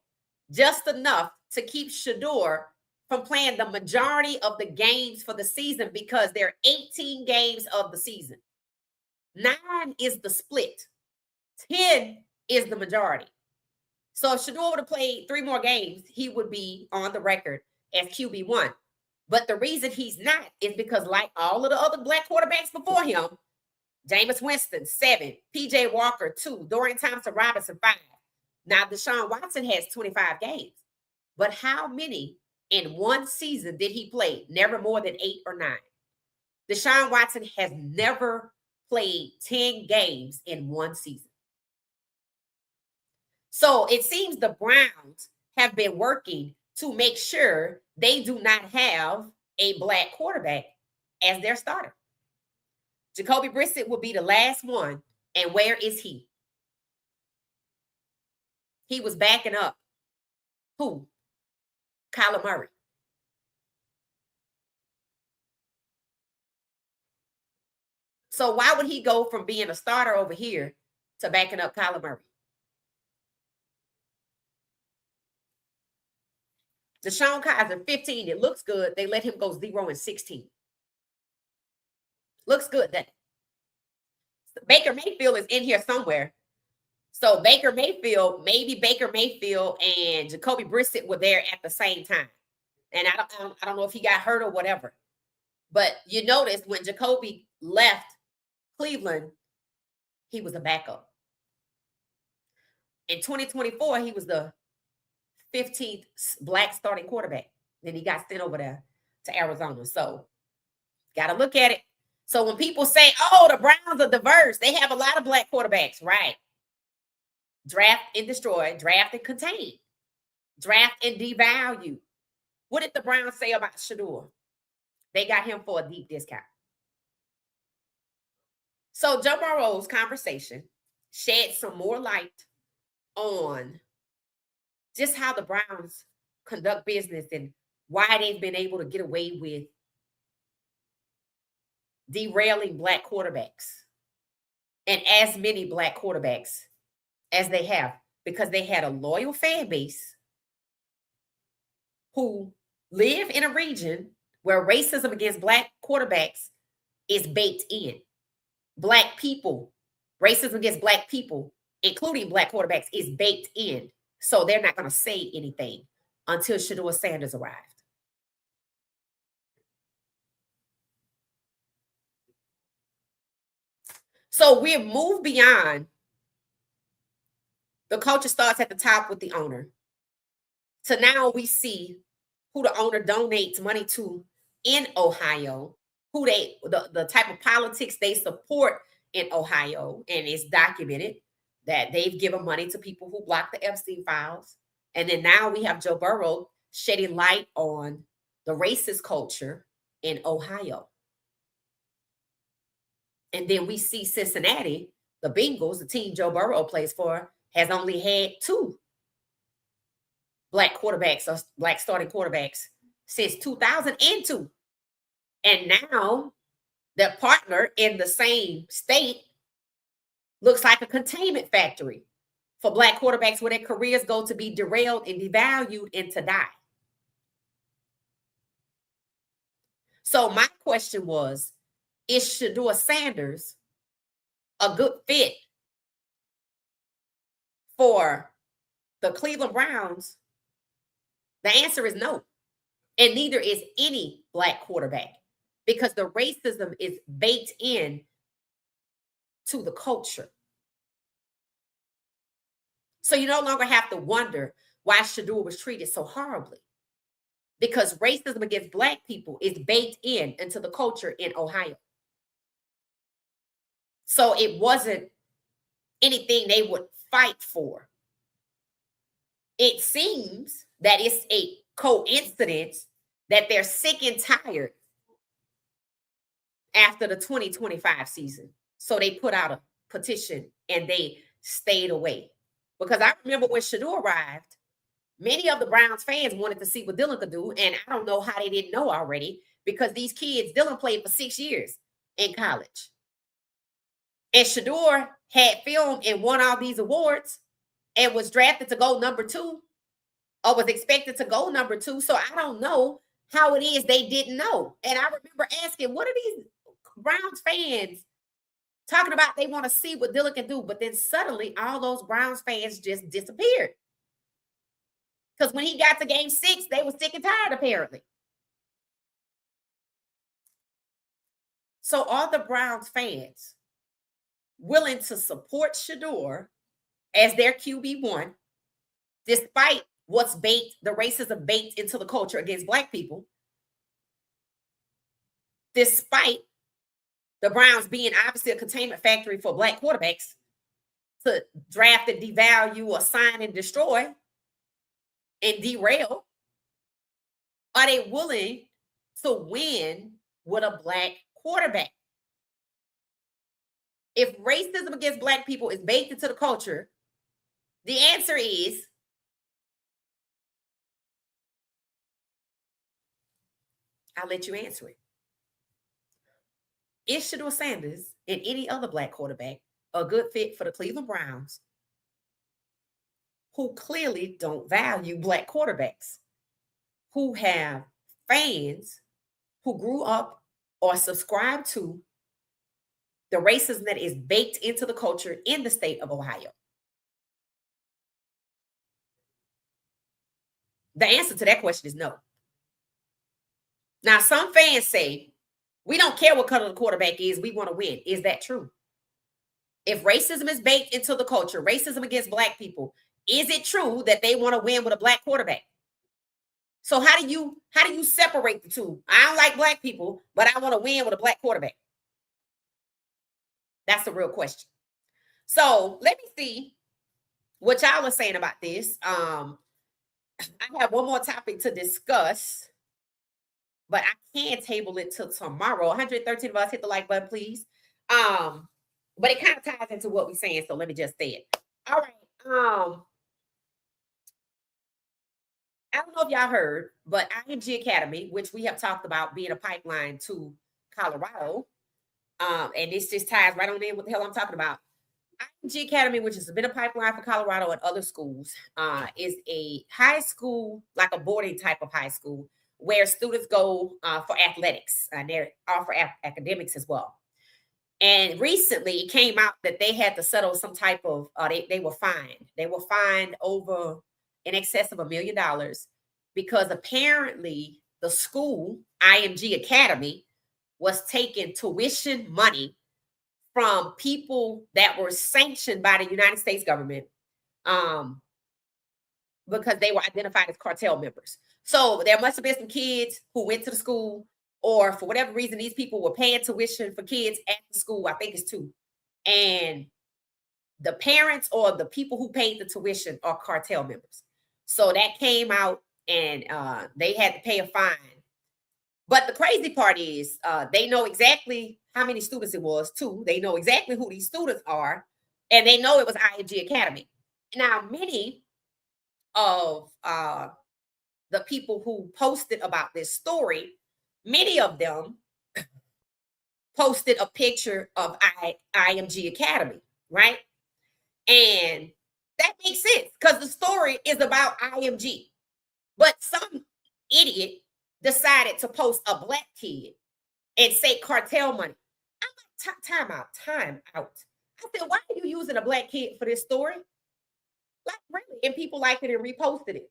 just enough to keep Shedeur from playing the majority of the games for the season because there are 18 games of the season. 9 is the split. 10 is the majority. So if Shedeur would have played 3 more games, he would be on the record as QB1. But the reason he's not is because, like all of the other black quarterbacks before him, Jameis Winston, 7, PJ Walker, 2, Dorian Thompson-Robinson, 5. Now, Deshaun Watson has 25 games. But how many in one season did he play? Never more than 8 or 9. Deshaun Watson has never played 10 games in one season. So it seems the Browns have been working to make sure they do not have a black quarterback as their starter. Jacoby Brissett will be the last one. And where is he? He was backing up. Who? Kyler Murray. So why would he go from being a starter over here to backing up Kyler Murray? Deshaun Kaiser, 15. It looks good. They let him go 0-16. Looks good, doesn't it? Baker Mayfield is in here somewhere. So Baker Mayfield, maybe Baker Mayfield and Jacoby Brissett were there at the same time. And I don't know if he got hurt or whatever. But you notice when Jacoby left Cleveland, he was a backup. In 2024, he was the 15th black starting quarterback. Then he got sent over there to Arizona. So got to look at it. So when people say, oh, the Browns are diverse, they have a lot of black quarterbacks, right? Draft and destroy, draft and contain, draft and devalue. What did the Browns say about Shedeur? They got him for a deep discount. So Joe Burrow's conversation shed some more light on just how the Browns conduct business and why they've been able to get away with derailing black quarterbacks and as many black quarterbacks as they have, because they had a loyal fan base who live in a region where racism against black quarterbacks is baked in. Black people, racism against black people, including black quarterbacks, is baked in. So they're not going to say anything until Shedeur Sanders arrived. So we've moved beyond the culture starts at the top with the owner. So now we see who the owner donates money to in Ohio, who the type of politics they support in Ohio, and it's documented that they've given money to people who blocked the Epstein files. And then now we have Joe Burrow shedding light on the racist culture in Ohio. And then we see Cincinnati, the Bengals, the team Joe Burrow plays for, has only had 2 black quarterbacks or black starting quarterbacks since 2002. And now their partner in the same state looks like a containment factory for black quarterbacks where their careers go to be derailed and devalued and to die. So my question was, is Shedeur Sanders a good fit for the Cleveland Browns? The answer is no. And neither is any black quarterback, because the racism is baked in to the culture. So you no longer have to wonder why Shedeur was treated so horribly, because racism against black people is baked in into the culture in Ohio. So it wasn't anything they would fight for. It seems that it's a coincidence that they're sick and tired after the 2025 season. So they put out a petition and they stayed away. Because I remember when Shedeur arrived, many of the Browns fans wanted to see what Dylan could do. And I don't know how they didn't know already, because these kids, Dylan played for 6 years in college. And Shedeur had filmed and won all these awards and was drafted to go number 2, or was expected to go number 2. So I don't know how it is they didn't know. And I remember asking, what are these Browns fans talking about? They want to see what Dylan can do. But then suddenly all those Browns fans just disappeared. Because when he got to game 6, they were sick and tired, apparently. So are the Browns fans willing to support Shedeur as their QB1, despite what's baked, the racism baked into the culture against black people, despite the Browns being obviously a containment factory for black quarterbacks to draft and devalue or sign and destroy and derail? Are they willing to win with a black quarterback? If racism against black people is baked into the culture, the answer is I'll let you answer it. Is Shedeur Sanders and any other black quarterback a good fit for the Cleveland Browns, who clearly don't value black quarterbacks, who have fans who grew up or subscribe to the racism that is baked into the culture in the state of Ohio? The answer to that question is no. Now, some fans say, we don't care what color the quarterback is, we want to win. Is that true? If racism is baked into the culture, racism against black people, is it true that they want to win with a black quarterback? So how do you separate the two? I don't like black people, but I want to win with a black quarterback. That's the real question. So let me see what y'all are saying about this. I have one more topic to discuss, but I can table it till tomorrow. 113 of us, hit the like button, please. But it kind of ties into what we're saying, so let me just say it. All right. I don't know if y'all heard, but IMG Academy, which we have talked about being a pipeline to Colorado, and this just ties right on in what the hell I'm talking about. IMG Academy, which has been a pipeline for Colorado and other schools, is a high school, like a boarding type of high school, where students go for athletics, and they offer academics as well. And recently it came out that they had to settle some type of, they were fined. They were fined over in excess of $1 million because apparently the school, IMG Academy, was taking tuition money from people that were sanctioned by the United States government because they were identified as cartel members. So there must have been some kids who went to the school, or for whatever reason, these people were paying tuition for kids at the school. I think it's 2. and the parents or the people who paid the tuition are cartel members. So that came out, and they had to pay a fine. But the crazy part is they know exactly how many students it was, too. They know exactly who these students are, and they know it was IMG Academy. Now, many of the people who posted about this story, many of them posted a picture of IMG Academy, right? And that makes sense because the story is about IMG. But some idiot decided to post a black kid and say cartel money. I'm like, time out. I said, why are you using a black kid for this story? Like, really? And people liked it and reposted it.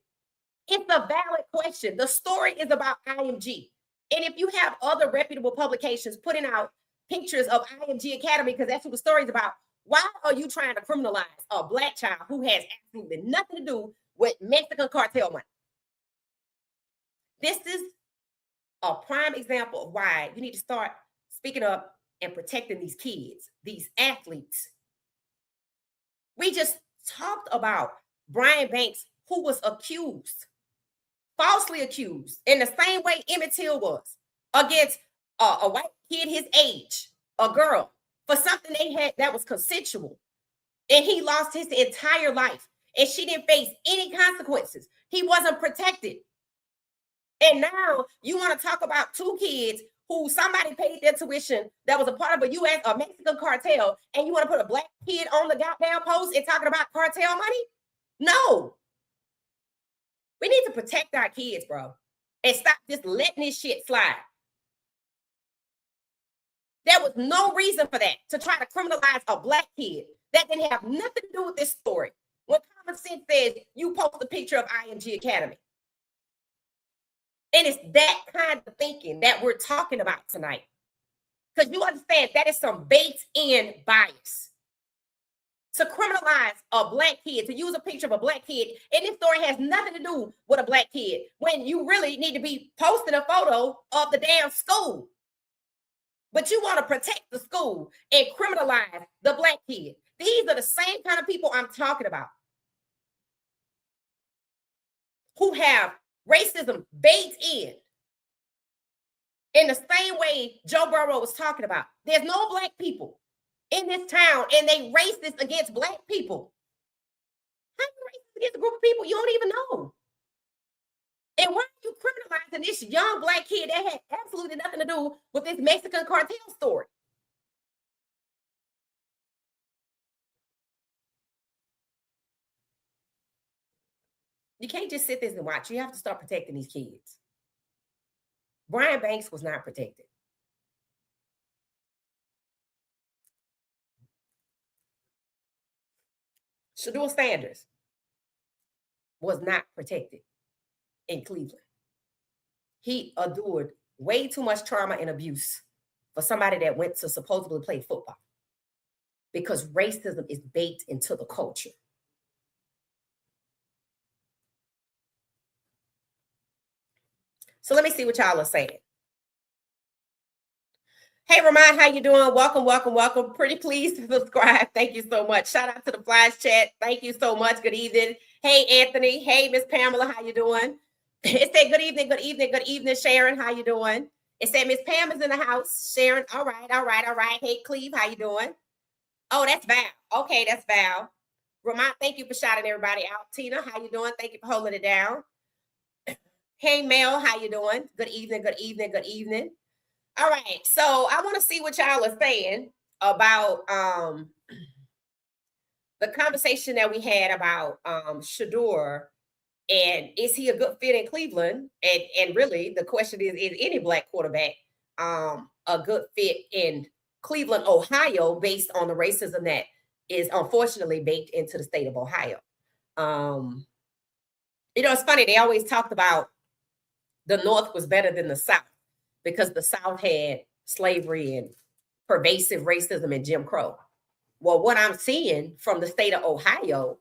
It's a valid question. The story is about IMG. And if you have other reputable publications putting out pictures of IMG Academy, because that's what the story is about, why are you trying to criminalize a black child who has absolutely nothing to do with Mexican cartel money? This is a prime example of why you need to start speaking up and protecting these kids, these athletes. We just talked about Brian Banks, who was accused, falsely accused, in the same way Emmett Till was, against a white kid his age, a girl, for something they had that was consensual. And he lost his entire life, and she didn't face any consequences. He wasn't protected. And now you want to talk about two kids who somebody paid their tuition that was a part of a Mexican cartel, and you want to put a black kid on the goddamn post and talking about cartel money? No. We need to protect our kids, bro, and stop just letting this shit slide. There was no reason for that, to try to criminalize a black kid. That didn't have nothing to do with this story. When common sense says you post a picture of IMG Academy. And it's that kind of thinking that we're talking about tonight. Because you understand that is some baked-in bias. To criminalize a black kid, to use a picture of a black kid, and this story has nothing to do with a black kid, when you really need to be posting a photo of the damn school. But you want to protect the school and criminalize the black kid. These are the same kind of people I'm talking about, who have racism baked in the same way Joe Burrow was talking about. There's no black people in this town, and they racist against black people. How are you racist against a group of people you don't even know? And why are you criminalizing this young black kid that had absolutely nothing to do with this Mexican cartel story? You can't just sit there and watch. You have to start protecting these kids. Brian Banks was not protected. Shedeur Sanders was not protected in Cleveland. He endured way too much trauma and abuse for somebody that went to supposedly play football, because racism is baked into the culture. So let me see what y'all are saying. Hey, Ramon, how you doing? Welcome. Pretty please to subscribe. Thank you so much. Shout out to the Flash chat. Thank you so much. Good evening. Hey, Anthony. Hey, Miss Pamela, how you doing? It said good evening, Sharon. How you doing? It said Miss Pam is in the house. Sharon, all right. Hey, Cleve, how you doing? Oh, that's Val. Okay, that's Val. Ramon, thank you for shouting everybody out. Tina, how you doing? Thank you for holding it down. Hey, Mel, how you doing? Good evening. All right, so I want to see what y'all are saying about the conversation that we had about Shedeur, and is he a good fit in Cleveland? And really, the question is any black quarterback a good fit in Cleveland, Ohio, based on the racism that is unfortunately baked into the state of Ohio? It's funny, they always talked about the North was better than the South, because the South had slavery and pervasive racism and Jim Crow. Well, what I'm seeing from the state of Ohio,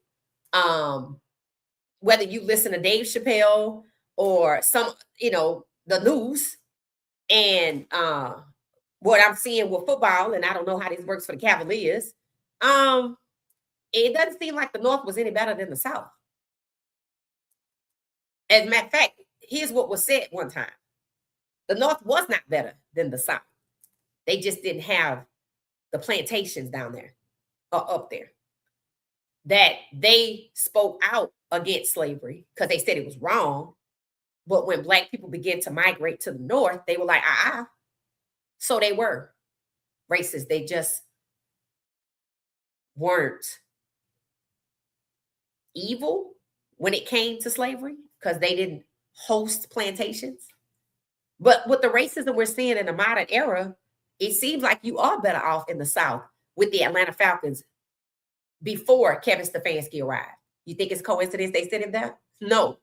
whether you listen to Dave Chappelle or the news, and what I'm seeing with football, and I don't know how this works for the Cavaliers, It doesn't seem like the North was any better than the South. As a matter of fact, here's what was said one time. The North was not better than the South. They just didn't have the plantations down there or up there. That they spoke out against slavery because they said it was wrong. But when Black people began to migrate to the North, they were like, So they were racist. They just weren't evil when it came to slavery because they didn't host plantations. But with the racism we're seeing in the modern era, it seems like you are better off in the South with the Atlanta Falcons before Kevin Stefanski arrived. You think it's coincidence they sent him there? No,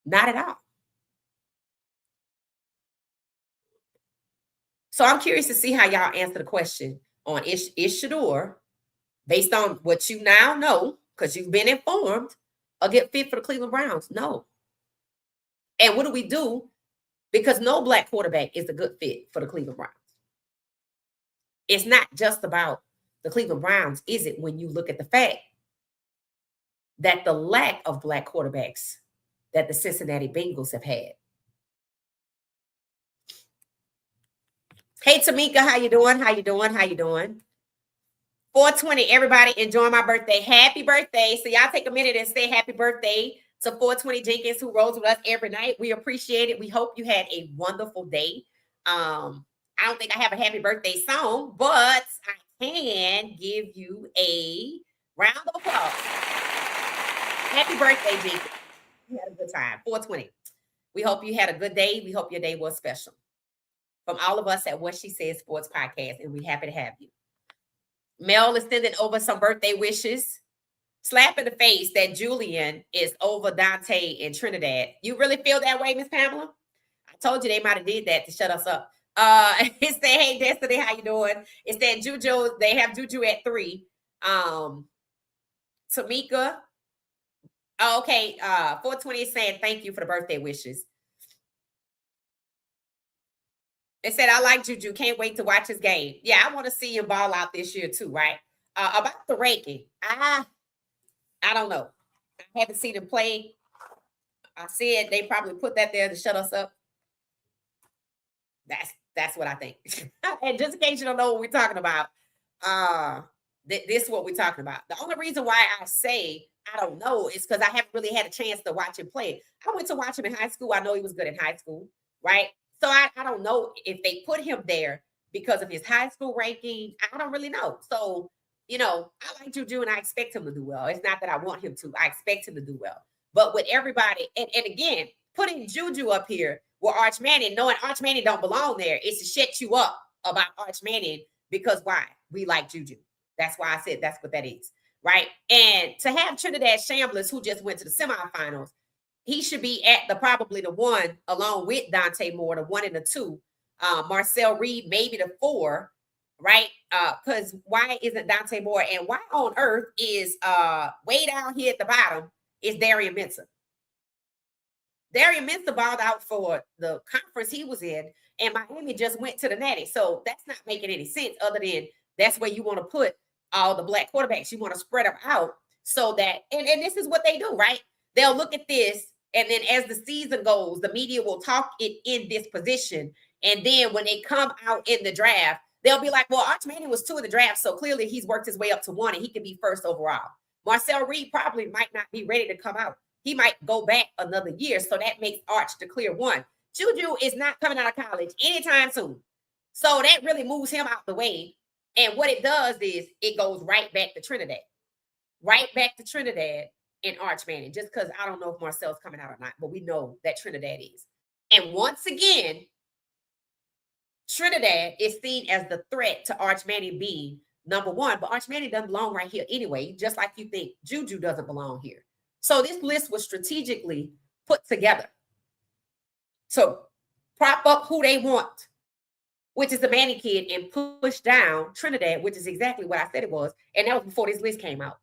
not at all. So I'm curious to see how y'all answer the question on is Shedeur, based on what you now know, because you've been informed, a good fit for the Cleveland Browns? No. And what do we do? Because no Black quarterback is a good fit for the Cleveland Browns. It's not just about the Cleveland Browns, is it, when you look at the fact that the lack of Black quarterbacks that the Cincinnati Bengals have had. Hey, Tamika, how you doing? How you doing? How you doing? 420, everybody enjoying my birthday. Happy birthday. So y'all take a minute and say happy birthday to 420 Jenkins, who rolls with us every night. We appreciate it. We hope you had a wonderful day. I don't think I have a happy birthday song, but I can give you a round of applause. Happy birthday, Jenkins. You had a good time. 420. We hope you had a good day. We hope your day was special. From all of us at What She Said Sports Podcast, and we're happy to have you. Mel is sending over some birthday wishes. Slap in the face that Julian is over Dante in Trinidad. You really feel that way, Miss Pamela? I told you they might have did that to shut us up. It said, hey, Destiny, how you doing? It said Juju, they have Juju at 3. Tamika. Oh, okay, 420 is saying thank you for the birthday wishes. They said, I like Juju. Can't wait to watch his game. Yeah, I want to see him ball out this year too, right? About the ranking, I don't know. I haven't seen him play. I said they probably put that there to shut us up. That's what I think. And just in case you don't know what we're talking about, this is what we're talking about. The only reason why I say I don't know is because I haven't really had a chance to watch him play. I went to watch him in high school. I know he was good in high school, right? So I don't know if they put him there because of his high school ranking. I don't really know. So, I like Juju and I expect him to do well. It's not that I want him to. I expect him to do well. But with everybody, and again, putting Juju up here with Arch Manning, knowing Arch Manning don't belong there, is to shut you up about Arch Manning because why? We like Juju. That's why I said that's what that is, right? And to have Trinidad Shamblers, who just went to the semifinals, he should be at probably the 1 along with Dante Moore, the 1 and the 2. Marcel Reed, maybe the 4, right? Because why isn't Dante Moore? And why on earth is way down here at the bottom is Darian Mensah? Darian Mensah balled out for the conference he was in, and Miami just went to the Natty. So that's not making any sense other than that's where you want to put all the Black quarterbacks. You want to spread them out so that, and this is what they do, right? They'll look at this. And then as the season goes, the media will talk it in this position. And then when they come out in the draft, they'll be like, well, Arch Manning was 2 in the draft. So clearly he's worked his way up to 1 and he can be 1st overall. Marcel Reed probably might not be ready to come out. He might go back another year. So that makes Arch the clear 1. Juju is not coming out of college anytime soon. So that really moves him out the way. And what it does is it goes right back to Trinidad. Right back to Trinidad. And Arch Manning, just because I don't know if Marcel's coming out or not, but we know that Trinidad is. And once again, Trinidad is seen as the threat to Arch Manning being number 1, but Arch Manning doesn't belong right here anyway, just like you think Juju doesn't belong here. So this list was strategically put together to prop up who they want, which is the Manning kid, and push down Trinidad, which is exactly what I said it was. And that was before this list came out.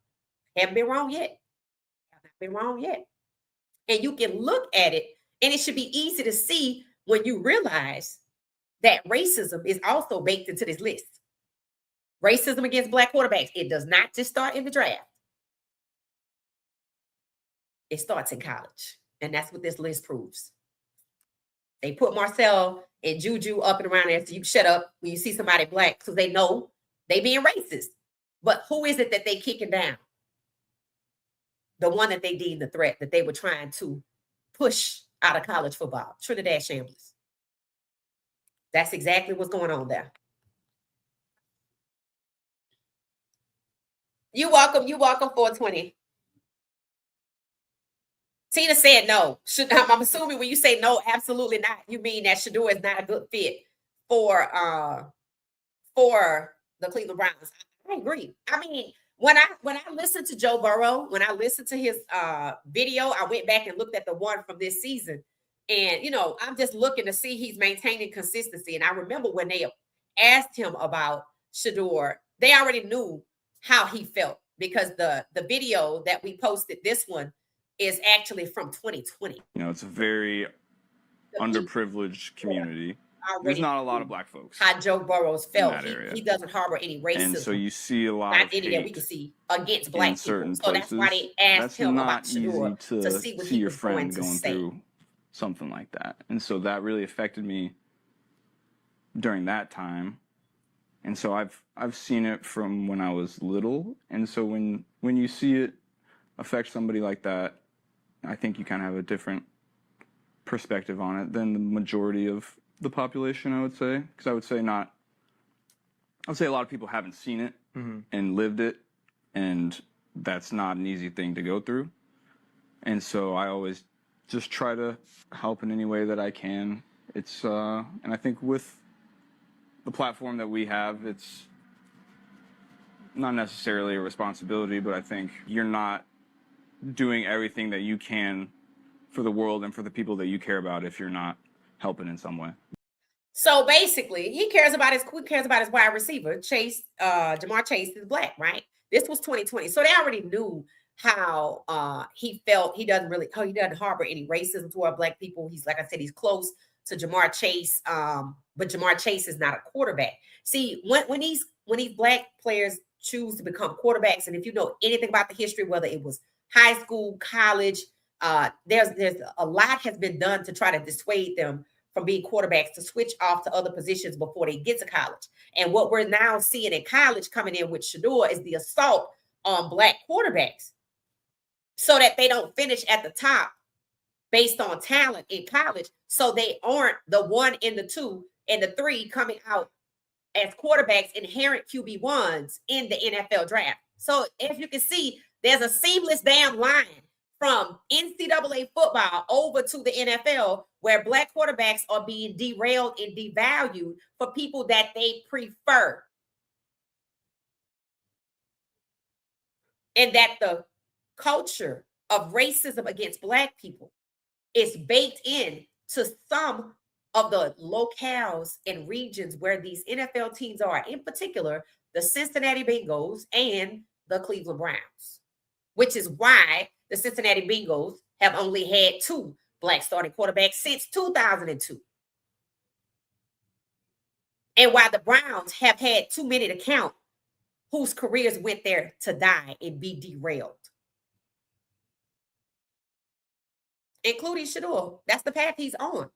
Haven't been wrong yet. Been wrong yet. And you can look at it, and it should be easy to see when you realize that racism is also baked into this list. Racism against Black quarterbacks. It does not just start in the draft. It starts in college. And that's what this list proves. They put Marcel and Juju up and around there so you can shut up when you see somebody Black because they know they being racist. But who is it that they kicking down? The one that they deemed the threat that they were trying to push out of college football, Trinidad Shamblers. That's exactly what's going on there. You welcome 420. Tina said no. I'm assuming when you say no, absolutely not, you mean that Shedeur is not a good fit for the Cleveland Browns. I agree. I mean, when I listened to Joe Burrow, when I listened to his video, I went back and looked at the one from this season. And, I'm just looking to see he's maintaining consistency. And I remember when they asked him about Shedeur, they already knew how he felt because the video that we posted, this one, is actually from 2020. It's a very underprivileged community. There's not a lot of Black folks. How Joe Burrows felt. In that area. He doesn't harbor any racism. And so you see a lot of any that we can see against Black people. So that's why they asked him about Shedeur to see what he was going to say. Through something like that. And so that really affected me during that time. And so I've seen it from when I was little. And so when you see it affect somebody like that, I think you kind of have a different perspective on it than the majority of the population, I would say. Because I would say a lot of people haven't seen it and lived it, and that's not an easy thing to go through. And so I always just try to help in any way that I can. It's and I think with the platform that we have, it's not necessarily a responsibility, but I think you're not doing everything that you can for the world and for the people that you care about if you're not helping in some way. So basically, he cares about his wide receiver. Chase, Jamar Chase is Black, right? This was 2020. So they already knew how he felt. He doesn't harbor any racism toward Black people. He's, like I said, he's close to Jamar Chase. But Jamar Chase is not a quarterback. See, when these Black players choose to become quarterbacks, and if you know anything about the history, whether it was high school, college, there's a lot has been done to try to dissuade them from being quarterbacks to switch off to other positions before they get to college. And what we're now seeing in college coming in with Shedeur is the assault on Black quarterbacks so that they don't finish at the top based on talent in college. So they aren't the 1 and the 2 and the 3 coming out as quarterbacks, inherent QB1s in the NFL draft. So as you can see, there's a seamless damn line from NCAA football over to the NFL where Black quarterbacks are being derailed and devalued for people that they prefer. And that the culture of racism against Black people is baked in to some of the locales and regions where these NFL teams are, in particular, the Cincinnati Bengals and the Cleveland Browns, which is why the Cincinnati Bengals have only had 2 Black starting quarterbacks since 2002. And why the Browns have had too many to count whose careers went there to die and be derailed. Including Shedeur. That's the path he's on.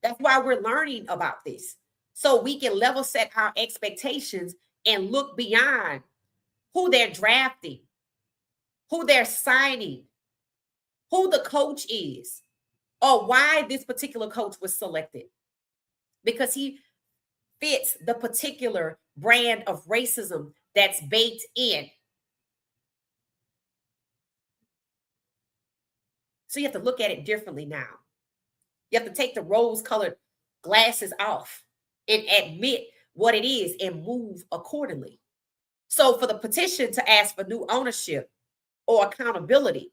That's why we're learning about this. So we can level set our expectations and look beyond who they're drafting, who they're signing, who the coach is, or why this particular coach was selected. Because he fits the particular brand of racism that's baked in. So you have to look at it differently now. You have to take the rose-colored glasses off and admit what it is and move accordingly. So for the petition to ask for new ownership or accountability,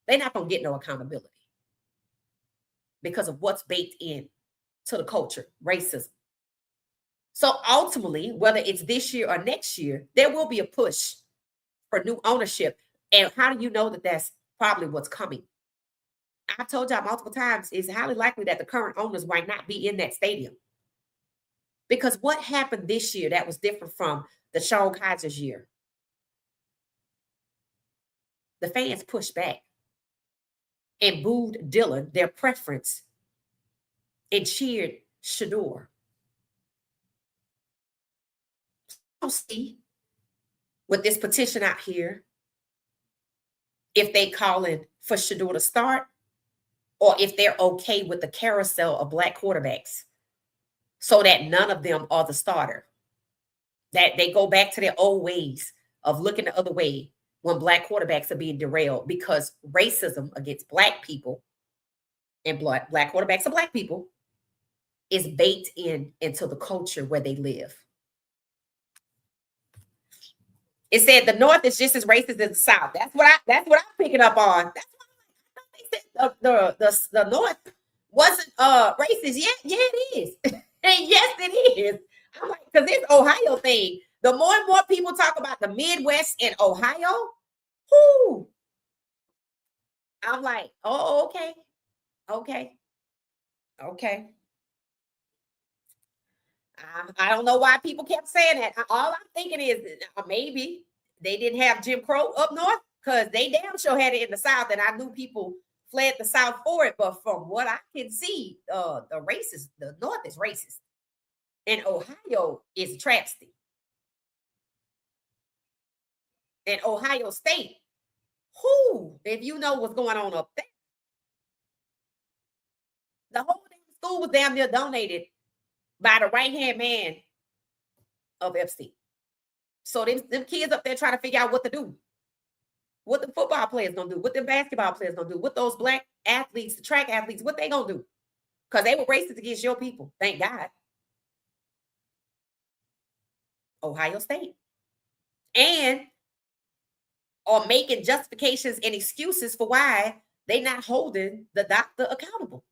they're not going to get no accountability because of what's baked in to the culture, racism. So ultimately, whether it's this year or next year, there will be a push for new ownership. And how do you know that that's probably what's coming? I've told y'all multiple times, it's highly likely that the current owners might not be in that stadium. Because what happened this year that was different from the Sean Kaiser's year, the fans pushed back and booed Dillon, their preference, and cheered Shedeur. I'll see with this petition out here if they calling for Shedeur to start or if they're okay with the carousel of black quarterbacks so that none of them are the starter. That they go back to their old ways of looking the other way when black quarterbacks are being derailed because racism against black people and black quarterbacks are black people is baked into the culture where they live. It said the North is just as racist as the South. That's what I'm picking up on. That's what they said the North wasn't racist. Yeah, it is. And yes, it is. I'm like, because this Ohio thing, the more and more people talk about the Midwest and Ohio, whoo, I'm like, oh, okay. I don't know why people kept saying that. All I'm thinking is maybe they didn't have Jim Crow up north because they damn sure had it in the South, and I knew people fled the South for it. But from what I can see, the North is racist, and Ohio is a travesty. And Ohio State, who, if you know what's going on up there, the whole damn school was damn near donated by the right-hand man of Epstein. So them kids up there trying to figure out what to do. What the football players gonna do, what the basketball players gonna do, what those black athletes, the track athletes, what they gonna do. Because they were racist against your people, thank God. Ohio State. And are making justifications and excuses for why they not holding the doctor accountable.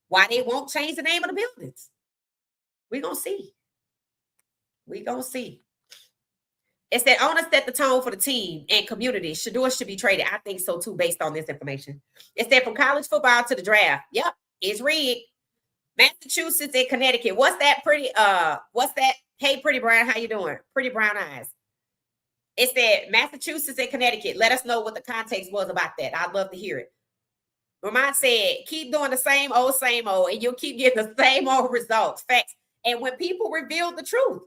Why they won't change the name of the buildings. We're going to see. It's that owner set the tone for the team and community. Shedeur should be traded. I think so too, based on this information. It's that from college football to the draft. Yep, it's rigged. Massachusetts and Connecticut. What's that? Hey, Pretty Brown, how you doing? Pretty brown eyes. It's that Massachusetts and Connecticut. Let us know what the context was about that. I'd love to hear it. Ramon said, keep doing the same old, and you'll keep getting the same old results. Facts. And when people reveal the truth,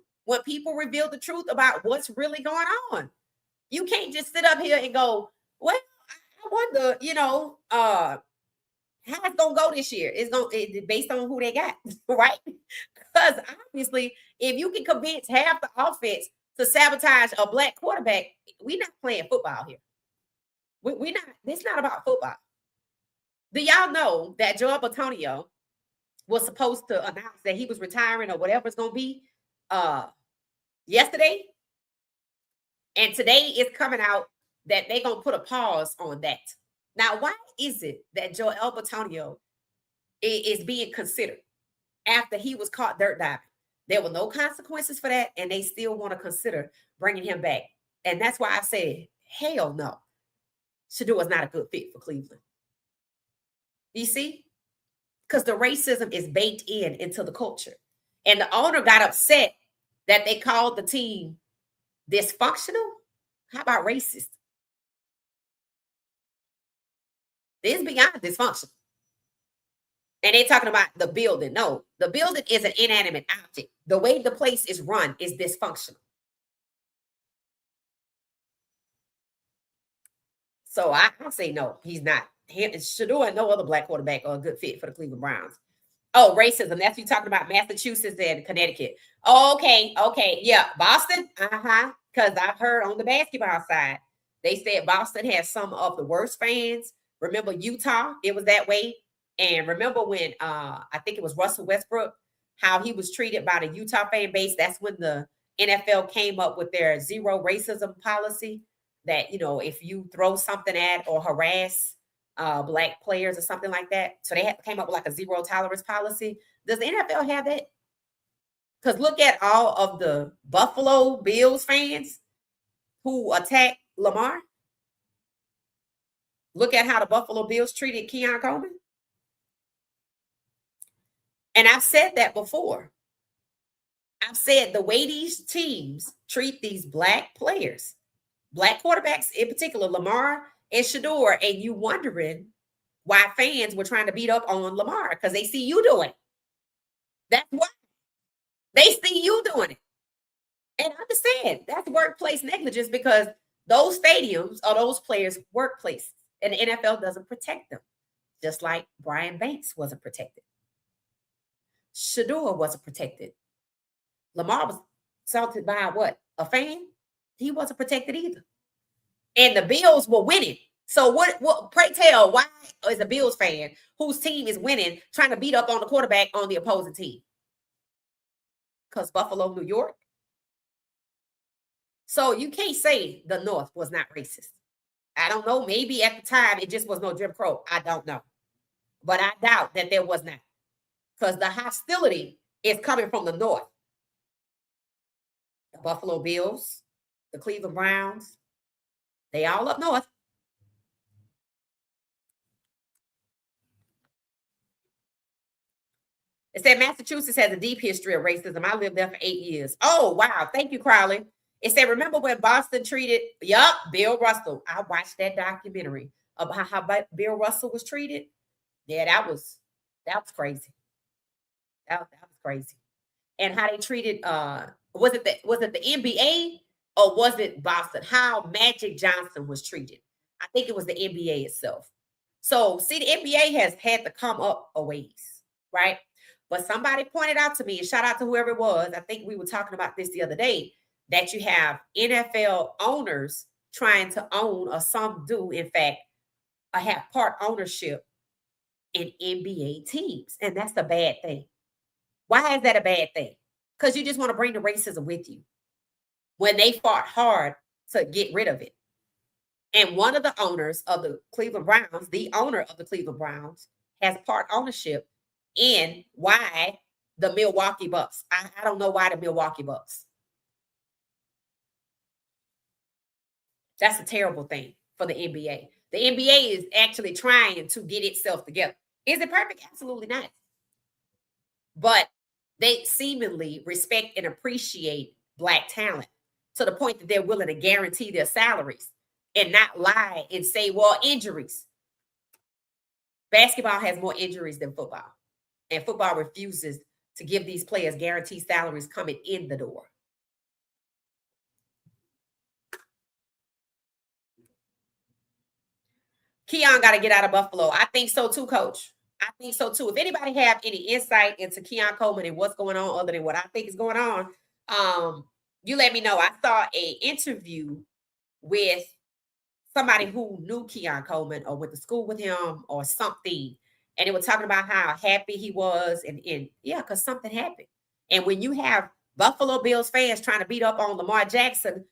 about what's really going on, you can't just sit up here and go, well, I wonder, how it's going to go this year. It's based on who they got, right? Because obviously, if you can convince half the offense to sabotage a black quarterback, we're not playing football here. We're not. It's not about football. Do y'all know that Joe Batonio was supposed to announce that he was retiring or whatever it's going to be yesterday? And today is coming out that they're going to put a pause on that. Now, why is it that Joe Batonio is being considered after he was caught dirt diving? There were no consequences for that, and they still want to consider bringing him back. And that's why I said, hell no. Shedeur is not a good fit for Cleveland. You see? Because the racism is baked into the culture. And the owner got upset that they called the team dysfunctional. How about racist? This is beyond dysfunctional. And they're talking about the building. No, the building is an inanimate object. The way the place is run is dysfunctional. So I say no, he's not. Shedeur and no other black quarterback are a good fit for the Cleveland Browns. Oh, racism. That's what you're talking about, Massachusetts and Connecticut. Okay. Yeah, Boston. Because I've heard on the basketball side, they said Boston has some of the worst fans. Remember Utah? It was that way. And remember when I think it was Russell Westbrook, how he was treated by the Utah fan base. That's when the NFL came up with their zero racism policy that, if you throw something at or harass black players or something like that. So they came up with like a zero tolerance policy. Does the NFL have that? Because look at all of the Buffalo Bills fans who attacked Lamar. Look at how the Buffalo Bills treated Keon Coleman. And I've said that before. I've said the way these teams treat these black players, black quarterbacks in particular, Lamar and Shedeur, and you wondering why fans were trying to beat up on Lamar because they see you doing it. That's why they see you doing it. And understand that's workplace negligence because those stadiums are those players' workplaces, and the NFL doesn't protect them, just like Brian Banks wasn't protected. Shedeur wasn't protected. Lamar was assaulted by what? A fan? He wasn't protected either. And the Bills were winning. So what pray tell, why is a Bills fan whose team is winning trying to beat up on the quarterback on the opposing team? Because Buffalo, New York. So you can't say the North was not racist. I don't know. Maybe at the time it just was no Jim Crow. I don't know. But I doubt that there was not. Because the hostility is coming from the North. The Buffalo Bills, the Cleveland Browns, they all up north. It said Massachusetts has a deep history of racism. I lived there for 8 years. Oh, wow. Thank you, Crowley. It said, remember when Boston treated, Bill Russell. I watched that documentary about how Bill Russell was treated. Yeah, that was crazy. That was crazy. And how they treated, was it the NBA or was it Boston? How Magic Johnson was treated. I think it was the NBA itself. So, see, the NBA has had to come up a ways, right? But somebody pointed out to me, and shout out to whoever it was, I think we were talking about this the other day, that you have NFL owners trying to own, or some do, in fact, have part ownership in NBA teams. And that's a bad thing. Why is that a bad thing? Because you just want to bring the racism with you when they fought hard to get rid of it. And one of the owners of the Cleveland Browns, the owner of the Cleveland Browns, has part ownership in why the Milwaukee Bucks. I don't know why the Milwaukee Bucks. That's a terrible thing for the NBA. The NBA is actually trying to get itself together. Is it perfect? Absolutely not. But they seemingly respect and appreciate Black talent to the point that they're willing to guarantee their salaries and not lie and say, well, injuries. Basketball has more injuries than football. And football refuses to give these players guaranteed salaries coming in the door. Keon got to get out of Buffalo. I think so too, Coach. I think so too. If anybody have any insight into Keon Coleman and what's going on other than what I think is going on, you let me know. I saw an interview with somebody who knew Keon Coleman or went to school with him or something. And they were talking about how happy he was. And yeah, because something happened. And when you have Buffalo Bills fans trying to beat up on Lamar Jackson,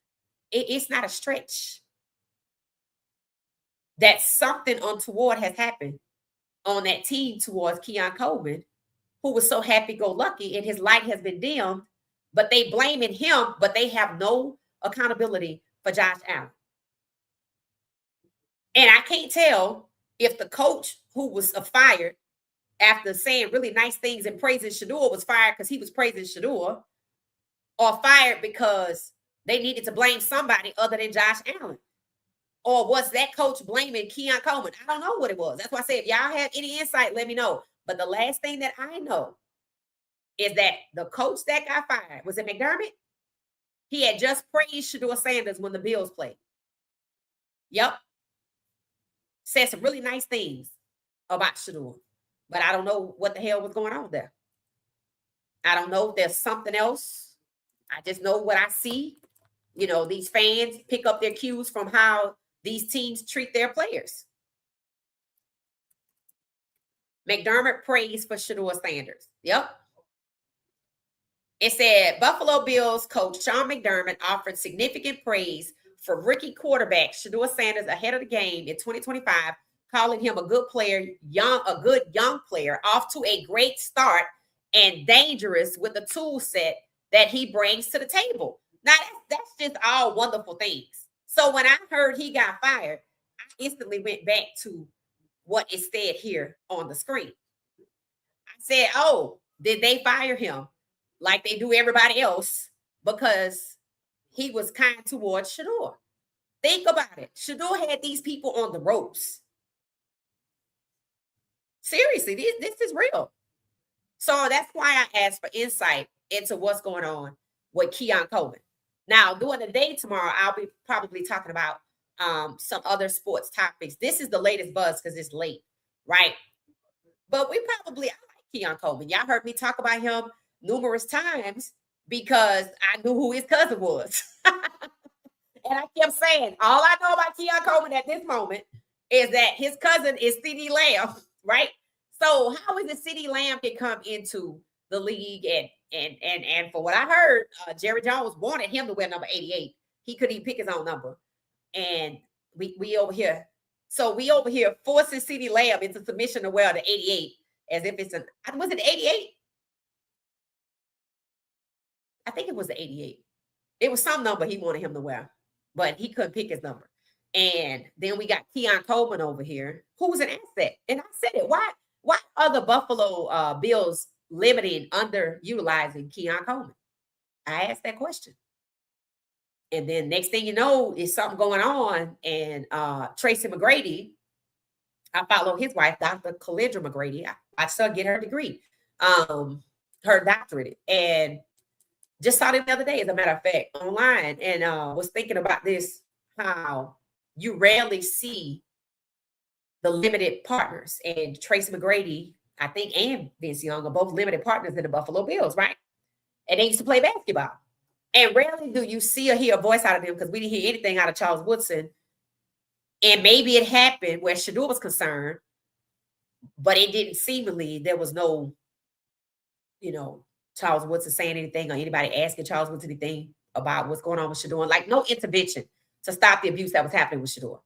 it's not a stretch. That something untoward has happened on that team towards Keon Coleman, who was so happy-go-lucky and his light has been dimmed, but they blaming him, but they have no accountability for Josh Allen. And I can't tell if the coach who was fired after saying really nice things and praising Shedeur was fired because he was praising Shedeur, or fired because they needed to blame somebody other than Josh Allen. Or was that coach blaming Keon Coleman? I don't know what it was. That's why I said, if y'all have any insight, let me know. But the last thing that I know is that the coach that got fired, was it McDermott? He had just praised Shedeur Sanders when the Bills played. Yep. Said some really nice things about Shedeur. But I don't know what the hell was going on there. I don't know if there's something else. I just know what I see. You know, these fans pick up their cues from how these teams treat their players. McDermott praised for Shedeur Sanders. Yep. It said Buffalo Bills coach Sean McDermott offered significant praise for rookie quarterback Shedeur Sanders ahead of the game in 2025, calling him a good player, a good young player, off to a great start and dangerous with the tool set that he brings to the table. Now, that's just all wonderful things. So when I heard he got fired, I instantly went back to what is said here on the screen. I said, oh, did they fire him like they do everybody else because he was kind towards Shedeur. Think about it. Shedeur had these people on the ropes. Seriously, this is real. So that's why I asked for insight into what's going on with Keon Coleman. Now, during the day tomorrow, I'll be probably talking about some other sports topics. This is the latest buzz because it's late, right? But I like Keon Coleman. Y'all heard me talk about him numerous times because I knew who his cousin was. And I kept saying, all I know about Keon Coleman at this moment is that his cousin is CeeDee Lamb, right? So how is it CeeDee Lamb can come into the league and for what I heard, Jerry Jones wanted him to wear number 88. He couldn't even pick his own number. And we over here. So we over here forcing CeeDee Lamb into submission to wear the 88 as if it's was it 88? I think it was the 88. It was some number he wanted him to wear, but he couldn't pick his number. And then we got Keon Coleman over here, who's an asset. And I said it. Why are the Buffalo Bills limiting, underutilizing Keon Coleman? I asked that question. And then next thing you know, is something going on. And Tracy McGrady, I follow his wife, Dr. Calendra McGrady. I saw her get her degree, her doctorate. And just saw it the other day, as a matter of fact, online. And was thinking about this, how you rarely see the limited partners. And Tracy McGrady, I think, and Vince Young are both limited partners in the Buffalo Bills, right? And they used to play basketball. And rarely do you see or hear a voice out of them because we didn't hear anything out of Charles Woodson. And maybe it happened where Shedeur was concerned, but it didn't seemingly, there was no, Charles Woodson saying anything or anybody asking Charles Woodson anything about what's going on with Shedeur. Like no intervention to stop the abuse that was happening with Shedeur.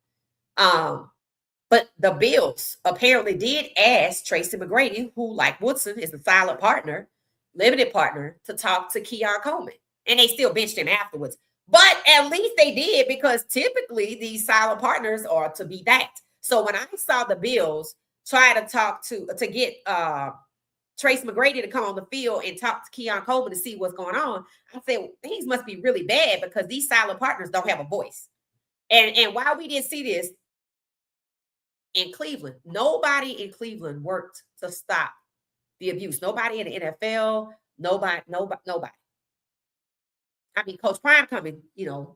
But the Bills apparently did ask Tracy McGrady, who, like Woodson, is a silent partner, limited partner, to talk to Keon Coleman. And they still benched him afterwards. But at least they did, because typically these silent partners are to be that. So when I saw the Bills try to get Trace McGrady to come on the field and talk to Keon Coleman to see what's going on, I said, well, things must be really bad because these silent partners don't have a voice. And while we didn't see this in Cleveland, nobody in Cleveland worked to stop the abuse. Nobody in the NFL, nobody. I mean, Coach Prime coming,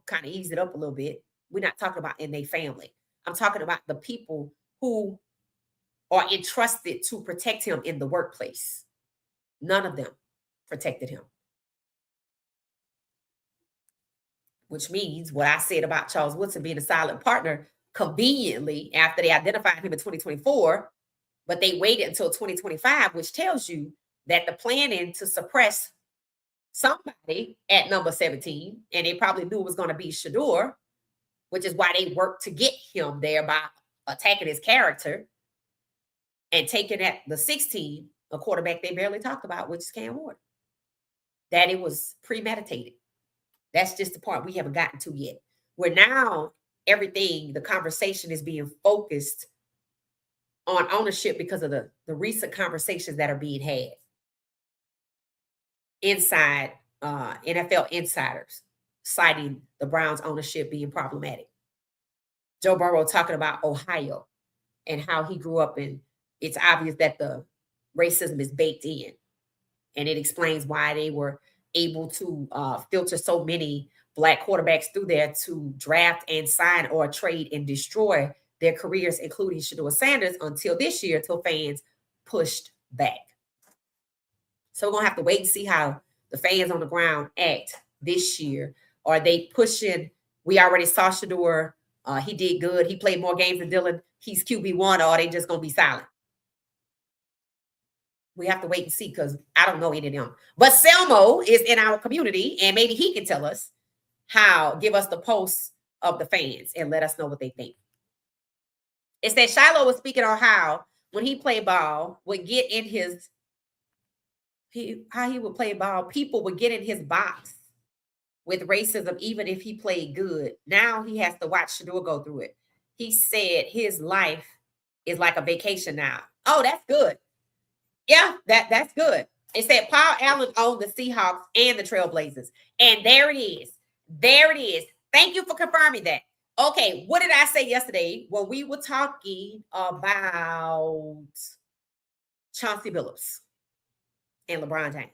kind of eased it up a little bit. We're not talking about in their family. I'm talking about the people who are entrusted to protect him in the workplace. None of them protected him. Which means what I said about Charles Woodson being a silent partner, conveniently, after they identified him in 2024, but they waited until 2025, which tells you that the planning to suppress somebody at number 17, and they probably knew it was going to be Shedeur, which is why they worked to get him there by attacking his character and taking at the 16, a quarterback they barely talked about, which is Cam Ward. That it was premeditated. That's just the part we haven't gotten to yet. Where now the conversation is being focused on ownership because of the recent conversations that are being had inside NFL insiders, citing the Browns' ownership being problematic. Joe Burrow talking about Ohio and how he grew up in. It's obvious that the racism is baked in, and it explains why they were able to filter so many Black quarterbacks through there to draft and sign or trade and destroy their careers, including Shedeur Sanders, until this year, till fans pushed back. So we're going to have to wait and see how the fans on the ground act this year. Are they pushing? We already saw Shedeur. He did good. He played more games than Dylan. He's QB1, or are they just going to be silent? We have to wait and see, because I don't know any of them. But Selmo is in our community, and maybe he can tell us give us the pulse of the fans and let us know what they think. It's that Shiloh was speaking on how when he played ball, would get in how he would play ball, people would get in his box with racism, even if he played good. Now he has to watch Shedeur go through it. He said his life is like a vacation now. Oh, that's good. Yeah, that's good. It said Paul Allen owned the Seahawks and the Trailblazers. And there it is. There it is. Thank you for confirming that. Okay, what did I say yesterday when we were talking about Chauncey Billups and LeBron James?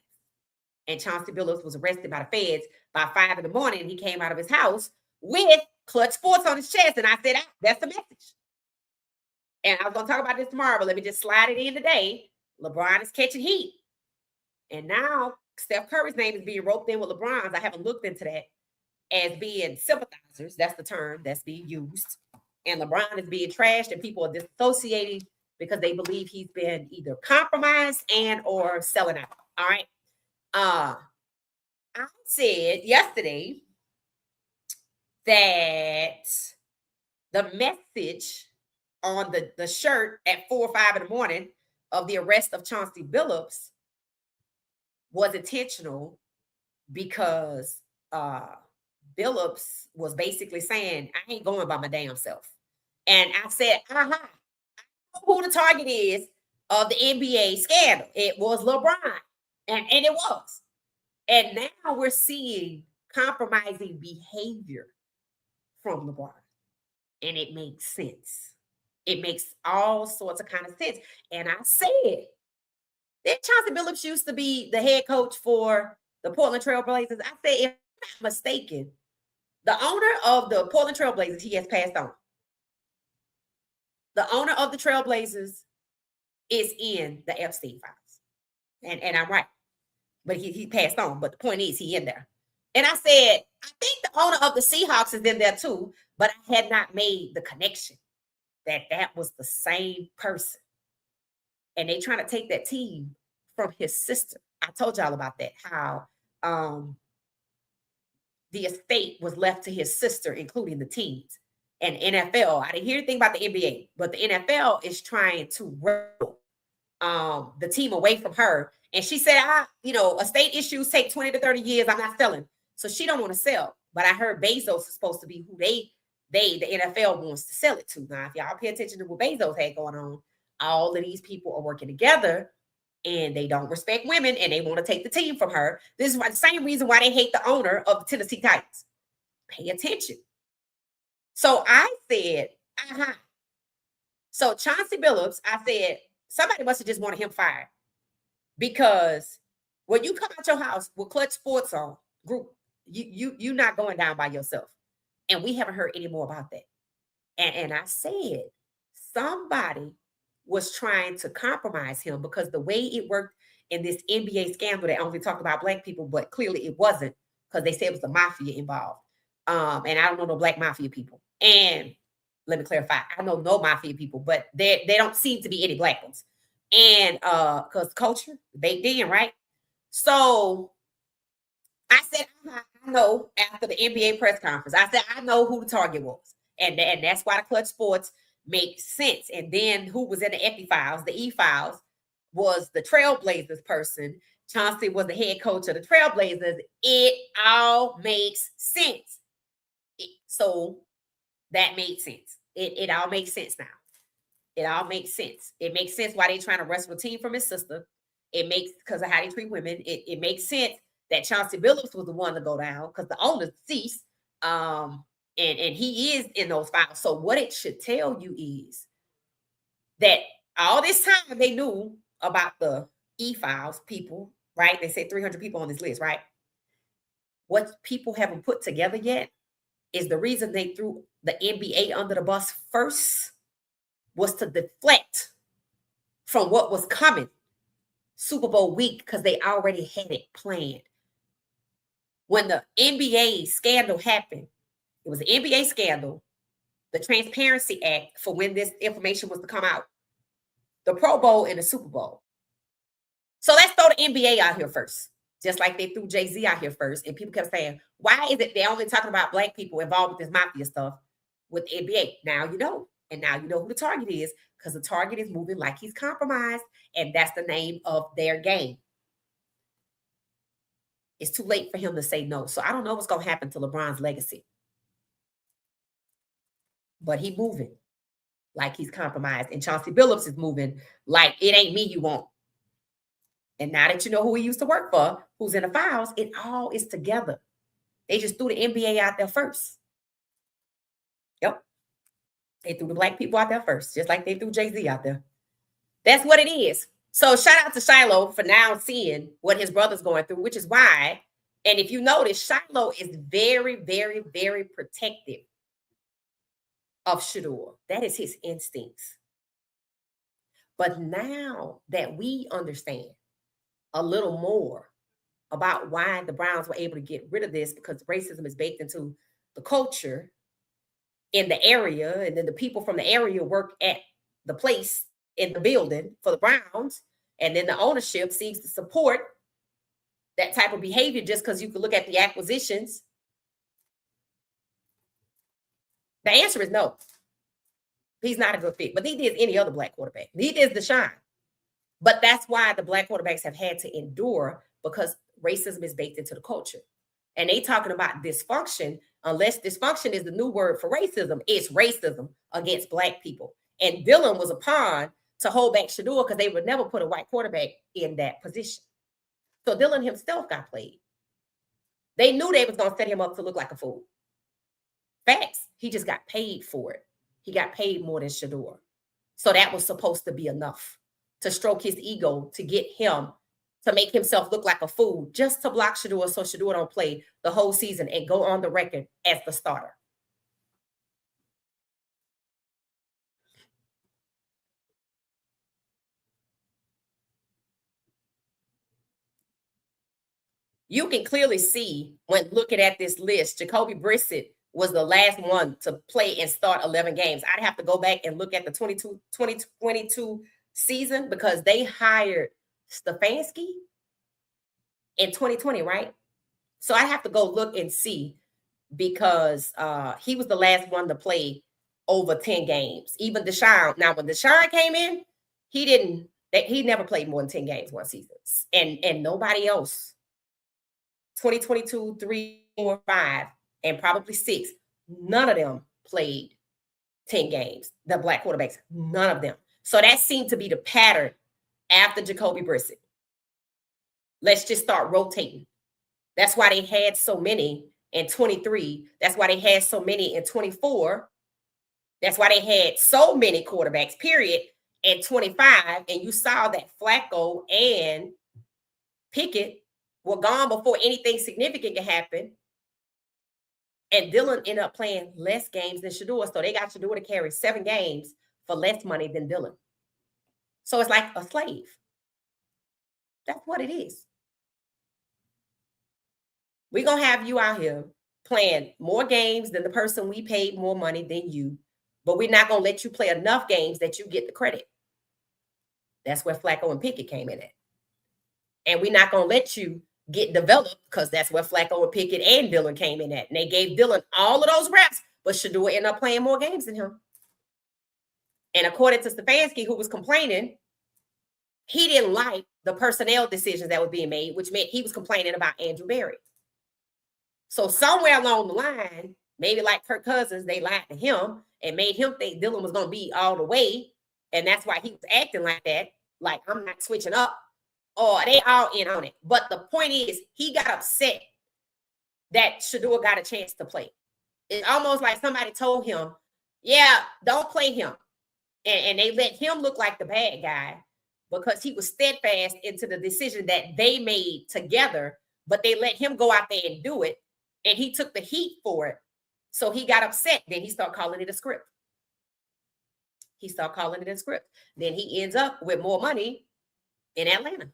And Chauncey Billups was arrested by the feds by 5 in the morning. He came out of his house with Clutch Sports on his chest. And I said, that's the message. And I was going to talk about this tomorrow, but let me just slide it in today. LeBron is catching heat. And now Steph Curry's name is being roped in with LeBron's. I haven't looked into that as being sympathizers. That's the term that's being used. And LeBron is being trashed and people are disassociating because they believe he's been either compromised and or selling out. All right. I said yesterday that the message on the shirt at 4 or 5 in the morning of the arrest of Chauncey Billups was intentional because Billups was basically saying, I ain't going by my damn self. And I said, I know who the target is of the NBA scandal. It was LeBron. And it was. And now we're seeing compromising behavior from LeBron. And it makes sense. It makes all sorts of kind of sense. And I said that Chauncey Billups used to be the head coach for the Portland Trail Blazers. I said, if I'm not mistaken, the owner of the Portland Trail Blazers, he has passed on. The owner of the Trail Blazers is in the Epstein files. And I'm right. But he passed on. But the point is, he in there. And I said, I think the owner of the Seahawks is in there too, but I had not made the connection that was the same person. And they trying to take that team from his sister. I told y'all about that, how the estate was left to his sister, including the teams. And NFL, I didn't hear anything about the NBA, but the NFL is trying to roll the team away from her. And she said, estate issues take 20 to 30 years. I'm not selling. So she don't want to sell. But I heard Bezos is supposed to be who the NFL wants to sell it to. Now, if y'all pay attention to what Bezos had going on, all of these people are working together and they don't respect women and they want to take the team from her. This is the same reason why they hate the owner of the Tennessee Titans. Pay attention. So I said, So Chauncey Billups, I said, somebody must have just wanted him fired. Because when you come out your house with Clutch Sports on group, you're not going down by yourself. And we haven't heard any more about that. And I said, somebody was trying to compromise him because the way it worked in this NBA scandal that only talked about black people, but clearly it wasn't because they said it was the mafia involved. And I don't know no black mafia people. And let me clarify, I know no mafia people, but they don't seem to be any black ones. And because culture, baked in, right? So I said, I know after the NBA press conference, I said, I know who the target was. And that's why the Clutch Sports makes sense. And then who was in the Epi files, the E-files, was the Trailblazers person. Chauncey was the head coach of the Trailblazers. It all makes sense. So that made sense. It all makes sense now. It all makes sense. It makes sense why they're trying to wrestle the team from his sister. It makes, because of how they treat women, it makes sense that Chauncey Billups was the one to go down because the owner's deceased. And he is in those files. So what it should tell you is that all this time they knew about the E-files people, right? They said 300 people on this list, right? What people haven't put together yet is the reason they threw the NBA under the bus first was to deflect from what was coming Super Bowl week because they already had it planned. When the NBA scandal happened, it was the NBA scandal, the Transparency Act for when this information was to come out, the Pro Bowl and the Super Bowl. So let's throw the NBA out here first, just like they threw Jay-Z out here first. And people kept saying, why is it they're only talking about black people involved with this mafia stuff with the NBA? Now you know. And now you know who the target is because the target is moving like he's compromised. And that's the name of their game. It's too late for him to say no. So I don't know what's going to happen to LeBron's legacy. But he's moving like he's compromised. And Chauncey Billups is moving like it ain't me you want. And now that you know who he used to work for, who's in the files, it all is together. They just threw the NBA out there first. Yep. They threw the black people out there first, just like they threw Jay-Z out there. That's what it is. So shout out to Shiloh for now seeing what his brother's going through, which is why, and if you notice, Shiloh is very, very, very protective of Shedeur. That is his instincts. But now that we understand a little more about why the Browns were able to get rid of this, because racism is baked into the culture in the area, and then the people from the area work at the place in the building for the Browns, and then the ownership seems to support that type of behavior just because you can look at the acquisitions. The answer is no. He's not a good fit, but neither is any other black quarterback. Neither is Deshaun. But that's why the black quarterbacks have had to endure, because racism is baked into the culture. And they talking about dysfunction, unless dysfunction is the new word for racism, it's racism against black people. And Dylan was a pawn to hold back Shedeur because they would never put a white quarterback in that position. So Dylan himself got played. They knew they was going to set him up to look like a fool. Facts. He just got paid for it. He got paid more than Shedeur. So that was supposed to be enough to stroke his ego, to get him to make himself look like a fool, just to block Shedeur so Shedeur don't play the whole season and go on the record as the starter. You can clearly see when looking at this list, Jacoby Brissett was the last one to play and start 11 games. I'd have to go back and look at the 2022 season because they hired Stefanski in 2020, right? So I have to go look and see because he was the last one to play over 10 games. Even Deshaun. Now, when Deshaun came in, he never played more than 10 games one season. And nobody else. 2022, 3, 4, 5, and probably 6. None of them played 10 games. The black quarterbacks, none of them. So that seemed to be the pattern after Jacoby Brissett. Let's just start rotating. That's why they had so many in 23. That's why they had so many in 24. That's why they had so many quarterbacks, period, in 25. And you saw that Flacco and Pickett were gone before anything significant could happen. And Dylan ended up playing less games than Shedeur. So they got Shedeur to carry 7 games for less money than Dylan. So it's like a slave. That's what it is. We're going to have you out here playing more games than the person we paid more money than you, but we're not going to let you play enough games that you get the credit. That's where Flacco and Pickett came in at. And we're not going to let you get developed because that's where Flacco and Pickett and Dylan came in at. And they gave Dylan all of those reps, but Shedeur ended up playing more games than him. And according to Stefanski, who was complaining, he didn't like the personnel decisions that were being made, which meant he was complaining about Andrew Berry. So somewhere along the line, maybe like Kirk Cousins, they lied to him and made him think Dylan was going to be all the way. And that's why he was acting like that. Like, I'm not switching up. Or they all in on it. But the point is, he got upset that Shedeur got a chance to play. It's almost like somebody told him, yeah, don't play him. And they let him look like the bad guy because he was steadfast into the decision that they made together, but they let him go out there and do it. And he took the heat for it. So he got upset. Then he started calling it a script. Then he ends up with more money in Atlanta.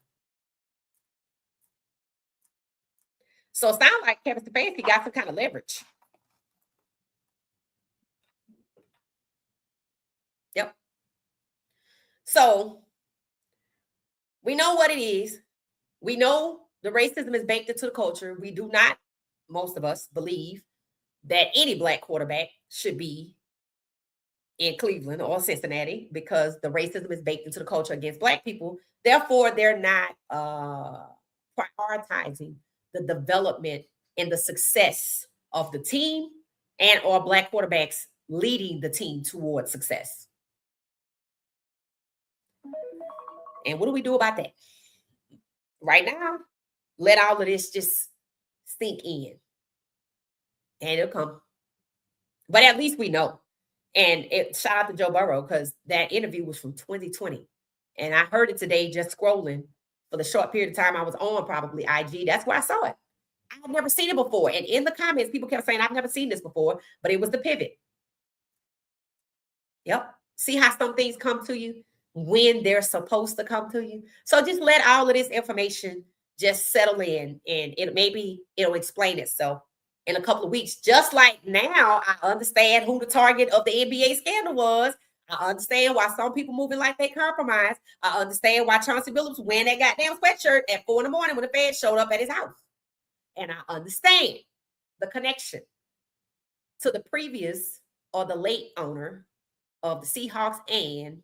So it sounds like Kevin Stefanski got some kind of leverage. Yep. So we know what it is. We know the racism is baked into the culture. We do not, most of us, believe that any black quarterback should be in Cleveland or Cincinnati because the racism is baked into the culture against black people. Therefore, they're not prioritizing the development and the success of the team and or black quarterbacks leading the team towards success. And what do we do about that? Right now, let all of this just sink in, and it'll come. But at least we know. And shout out to Joe Burrow because that interview was from 2020. And I heard it today just scrolling for the short period of time I was on probably IG. That's where I saw it. I had never seen it before. And in the comments, people kept saying, I've never seen this before, but it was the pivot. Yep. See how some things come to you when they're supposed to come to you. So just let all of this information just settle in, and it'll explain itself in a couple of weeks. Just like now, I understand who the target of the NBA scandal was. I understand why some people moving like they compromise. I understand why Chauncey Billups wearing that goddamn sweatshirt at 4 a.m. when the Fed showed up at his house. And I understand the connection to the previous or the late owner of the Seahawks and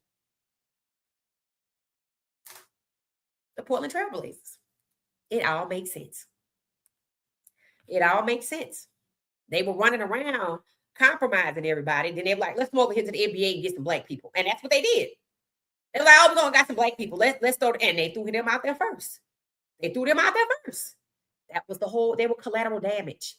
the Portland Trailblazers. It all makes sense. It all makes sense. They were running around compromising everybody. Then they were like, let's move over here to the NBA and get some black people. And that's what they did. They were like, oh, we're going to get some black people. Let's throw and they threw them out there first. That was the whole, they were collateral damage.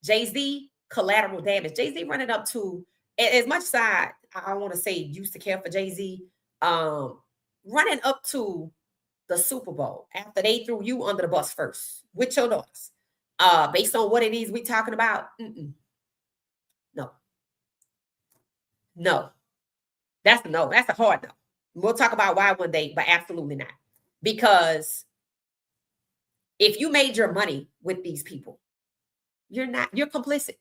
Jay-Z, collateral damage. Jay-Z running up to, as much as I want to say used to care for Jay-Z, running up to the Super Bowl after they threw you under the bus first with your daughters. Based on what it is we talking about, no. That's a no. That's a hard no. We'll talk about why one day, but absolutely not. Because if you made your money with these people, you're complicit.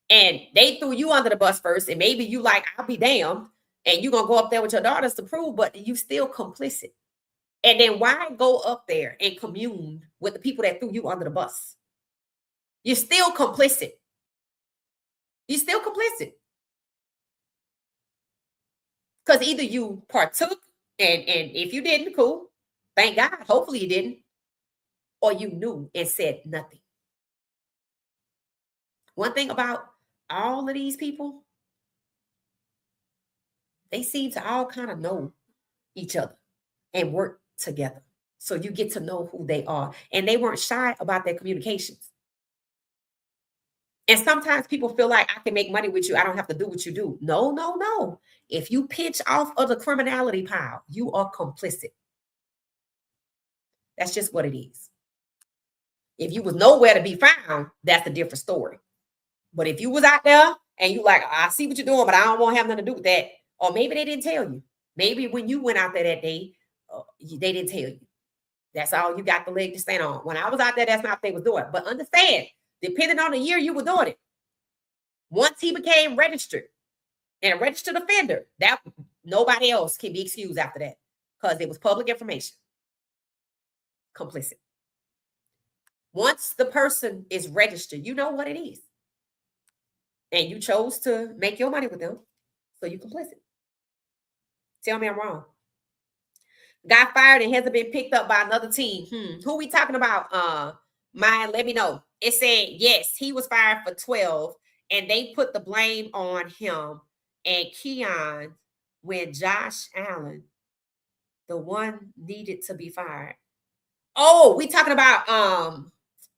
And they threw you under the bus first, and maybe you like, I'll be damned, and you're gonna go up there with your daughters to prove, but you still complicit. And then why go up there and commune with the people that threw you under the bus? You're still complicit. You're still complicit. Because either you partook, and if you didn't, cool. Thank God. Hopefully you didn't. Or you knew and said nothing. One thing about all of these people, they seem to all kind of know each other and work together. So you get to know who they are. And they weren't shy about their communications. And sometimes people feel like I can make money with you. I don't have to do what you do. No. If you pinch off of the criminality pile, you are complicit. That's just what it is. If you was nowhere to be found, that's a different story. But if you was out there and you like, I see what you're doing, but I don't want to have nothing to do with that. Or maybe they didn't tell you. Maybe when you went out there that day, they didn't tell you. That's all you got the leg to stand on. When I was out there, that's not what they was doing. But understand, depending on the year you were doing it, once he became registered and a registered offender, that nobody else can be excused after that because it was public information. Complicit. Once the person is registered, you know what it is. And you chose to make your money with them, so you complicit. Tell me I'm wrong. Got fired and hasn't been picked up by another team. Who we talking about? Mine, let me know. It said, yes, he was fired for 12, and they put the blame on him and Keon when Josh Allen, the one needed to be fired. Oh, we talking about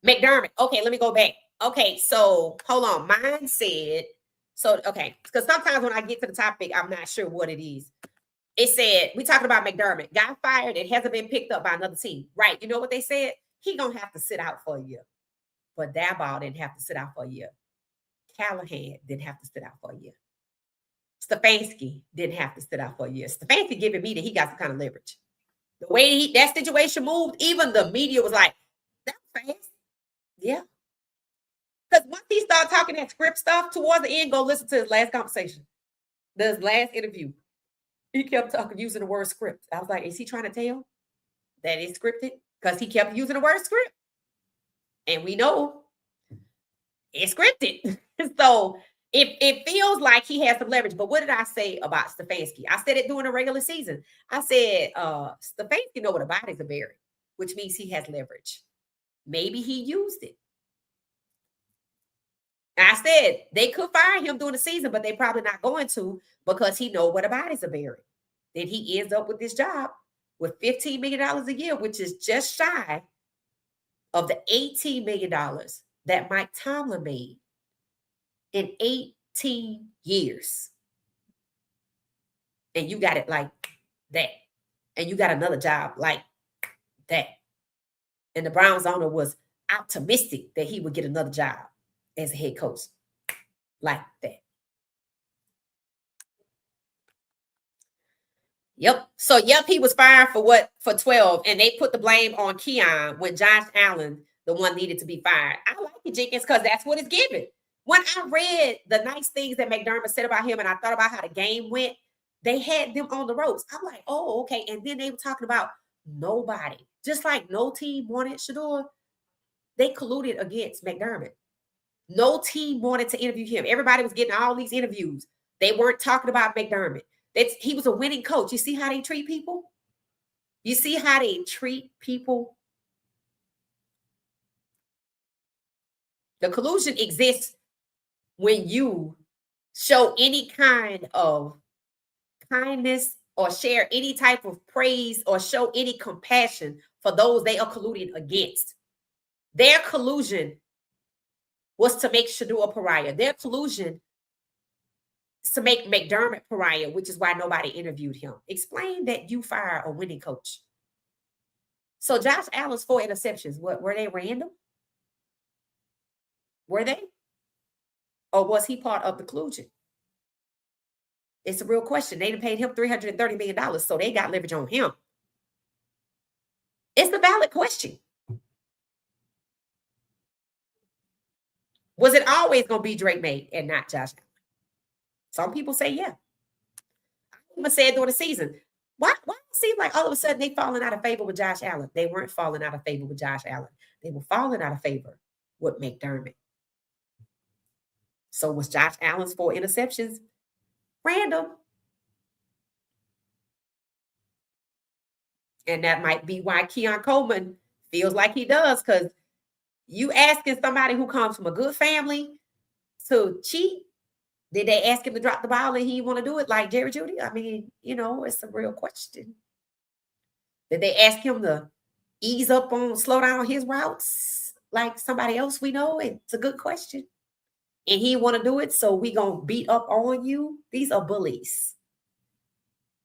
McDermott. Okay, let me go back. Okay, so hold on. Mine said, because sometimes when I get to the topic, I'm not sure what it is. It said, we talking about McDermott. Got fired and hasn't been picked up by another team. Right. You know what they said? He going to have to sit out for a year. But Daboll didn't have to sit out for a year. Callahan didn't have to sit out for a year. Stefanski didn't have to sit out for a year. Stefanski giving me that he got some kind of leverage. The way that situation moved, even the media was like, that was fast. Yeah. Because once he started talking that script stuff, towards the end, go listen to his last conversation. His last interview. He kept talking, using the word script. I was like, is he trying to tell that it's scripted? Because he kept using the word script. And we know it's scripted. So it feels like he has some leverage. But what did I say about Stefanski? I said it during the regular season. I said, Stefanski know what the bodies are buried, which means he has leverage. Maybe he used it. I said they could fire him during the season, but they probably not going to because he know where the bodies are buried. Then he ends up with this job with $15 million a year, which is just shy of the $18 million that Mike Tomlin made in 18 years. And you got it like that. And you got another job like that. And the Browns owner was optimistic that he would get another job as a head coach like that. Yep. So he was fired for 12, and they put the blame on Keon when Josh Allen, the one, needed to be fired. I like it, Jenkins, because that's what it's given. When I read the nice things that McDermott said about him, and I thought about how the game went, they had them on the ropes. I'm like, oh, okay. And then they were talking about nobody, just like no team wanted Shedeur. They colluded against McDermott. No team wanted to interview him. Everybody was getting all these interviews. They weren't talking about McDermott. He was a winning coach. You see how they treat people? You see how they treat people? The collusion exists when you show any kind of kindness or share any type of praise or show any compassion for those they are colluding against. Their collusion was to make Shedeur a pariah. Their collusion is to make McDermott pariah, which is why nobody interviewed him. Explain that you fire a winning coach. So Josh Allen's 4 interceptions, were they random? Were they? Or was he part of the collusion? It's a real question. They paid him $330 million, so they got leverage on him. It's a valid question. Was it always going to be Drake May and not Josh Allen? Some people say, yeah. I even said during the season, why it seems like all of a sudden they falling out of favor with Josh Allen? They weren't falling out of favor with Josh Allen. They were falling out of favor with McDermott. So was Josh Allen's 4 interceptions random? And that might be why Keon Coleman feels like he does, because you asking somebody who comes from a good family to cheat. Did they ask him to drop the ball and he want to do it like Jerry Jeudy? I mean, it's a real question. Did they ask him to slow down his routes like somebody else we know? It's a good question. And he want to do it, so we going to beat up on you? These are bullies.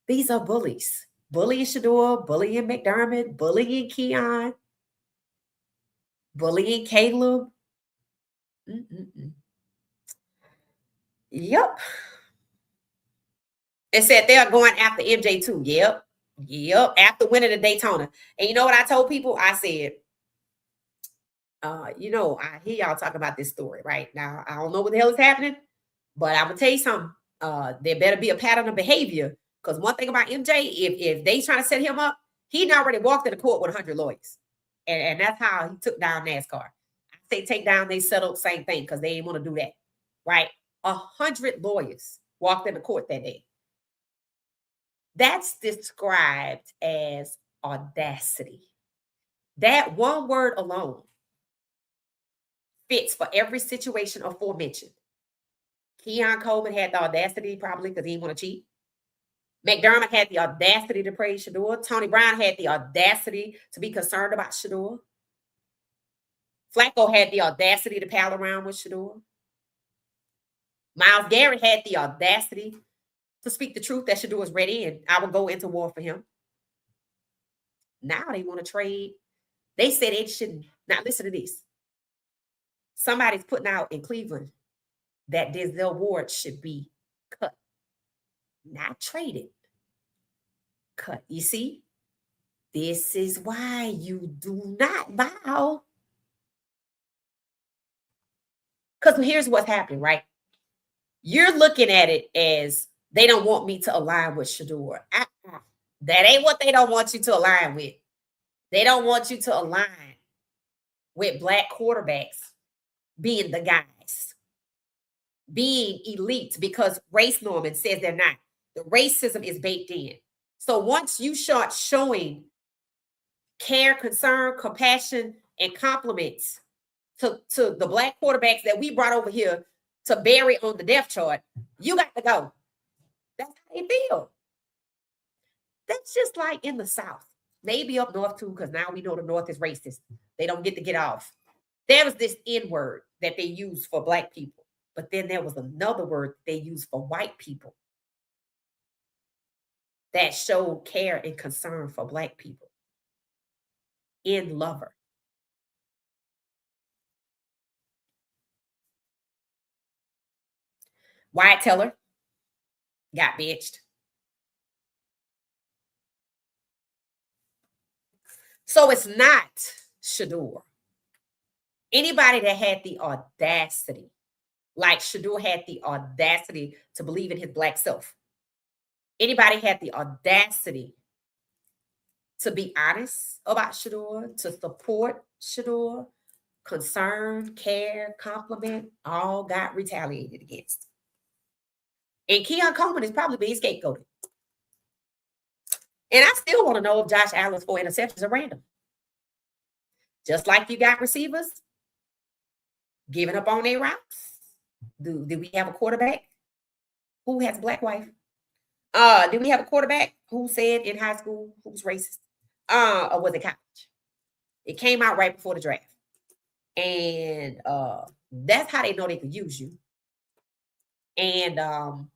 These are bullies. Bullying Shedeur, bullying McDermott, bullying Keon, bullying Caleb. Yep. It said they are going after MJ too. Yep. After winning the Daytona. And you know what I told people? I said, I hear y'all talking about this story right now. I don't know what the hell is happening, but I'm gonna tell you something. There better be a pattern of behavior, because one thing about MJ, if they trying to set him up, he already walked in the court with 100 lawyers, and that's how he took down NASCAR. I say take down, they settled, same thing, because they didn't want to do that, right? 100 lawyers walked in the court that day. That's described as audacity. That one word alone fits for every situation aforementioned. Keon Coleman had the audacity, probably because he didn't want to cheat. McDermott had the audacity to praise Shedeur. Tony Brown had the audacity to be concerned about Shedeur. Flacco had the audacity to pal around with Shedeur. Myles Garrett had the audacity to speak the truth that Shedeur is ready and I will go into war for him. Now they want to trade. They said they shouldn't. Now listen to this. Somebody's putting out in Cleveland that Denzel Ward should be cut, not traded. Cut. You see? This is why you do not bow. Because here's what's happening, right? You're looking at it as they don't want me to align with Shedeur. That ain't what they don't want you to align with. They don't want you to align with black quarterbacks being the guys, being elite, because Race Norman says they're not. The racism is baked in. So once you start showing care, concern, compassion, and compliments to the black quarterbacks that we brought over here to bury on the depth chart, you got to go. That's how they feel. That's just like in the South. Maybe up north too, because now we know the North is racist. They don't get to get off. There was this N word that they used for black people, but then there was another word they used for white people that showed care and concern for black people. In lover. Wyatt Teller got bitched. So it's not Shedeur. Anybody that had the audacity, like Shedeur had the audacity to believe in his black self. Anybody had the audacity to be honest about Shedeur, to support Shedeur, concern, care, compliment, all got retaliated against. And Keon Coleman is probably being scapegoated. And I still want to know if Josh Allen's 4 interceptions are random. Just like you got receivers giving up on their routes. Do we have a quarterback who has a black wife? Do we have a quarterback who said in high school who's racist? Or was it college? It came out right before the draft. And that's how they know they could use you. And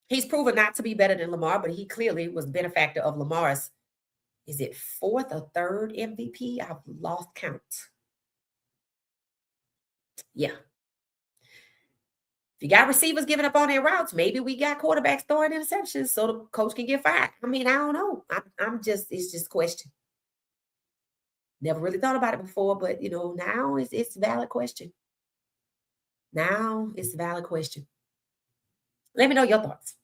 he's proven not to be better than Lamar, but he clearly was benefactor of Lamar's, is it 4th or 3rd MVP? I've lost count. Yeah. If you got receivers giving up on their routes, maybe we got quarterbacks throwing interceptions so the coach can get fired. I mean, I don't know. It's just a question. Never really thought about it before, but now it's a valid question. Now it's a valid question. Let me know your thoughts.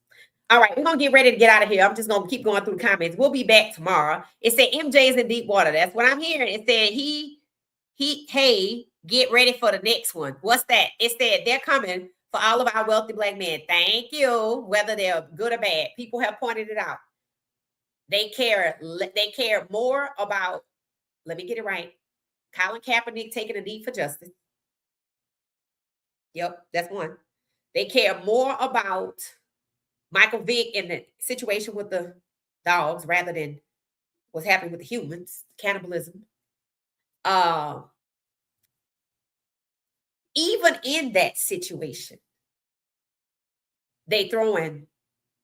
All right, we're going to get ready to get out of here. I'm just going to keep going through the comments. We'll be back tomorrow. It said MJ is in deep water. That's what I'm hearing. It said hey, get ready for the next one. What's that? It said they're coming for all of our wealthy black men. Thank you. Whether they're good or bad. People have pointed it out. They care more about, let me get it right, Colin Kaepernick taking a knee for justice. Yep, that's one. They care more about Michael Vick and the situation with the dogs rather than what's happening with the humans, cannibalism. Even in that situation, they throwing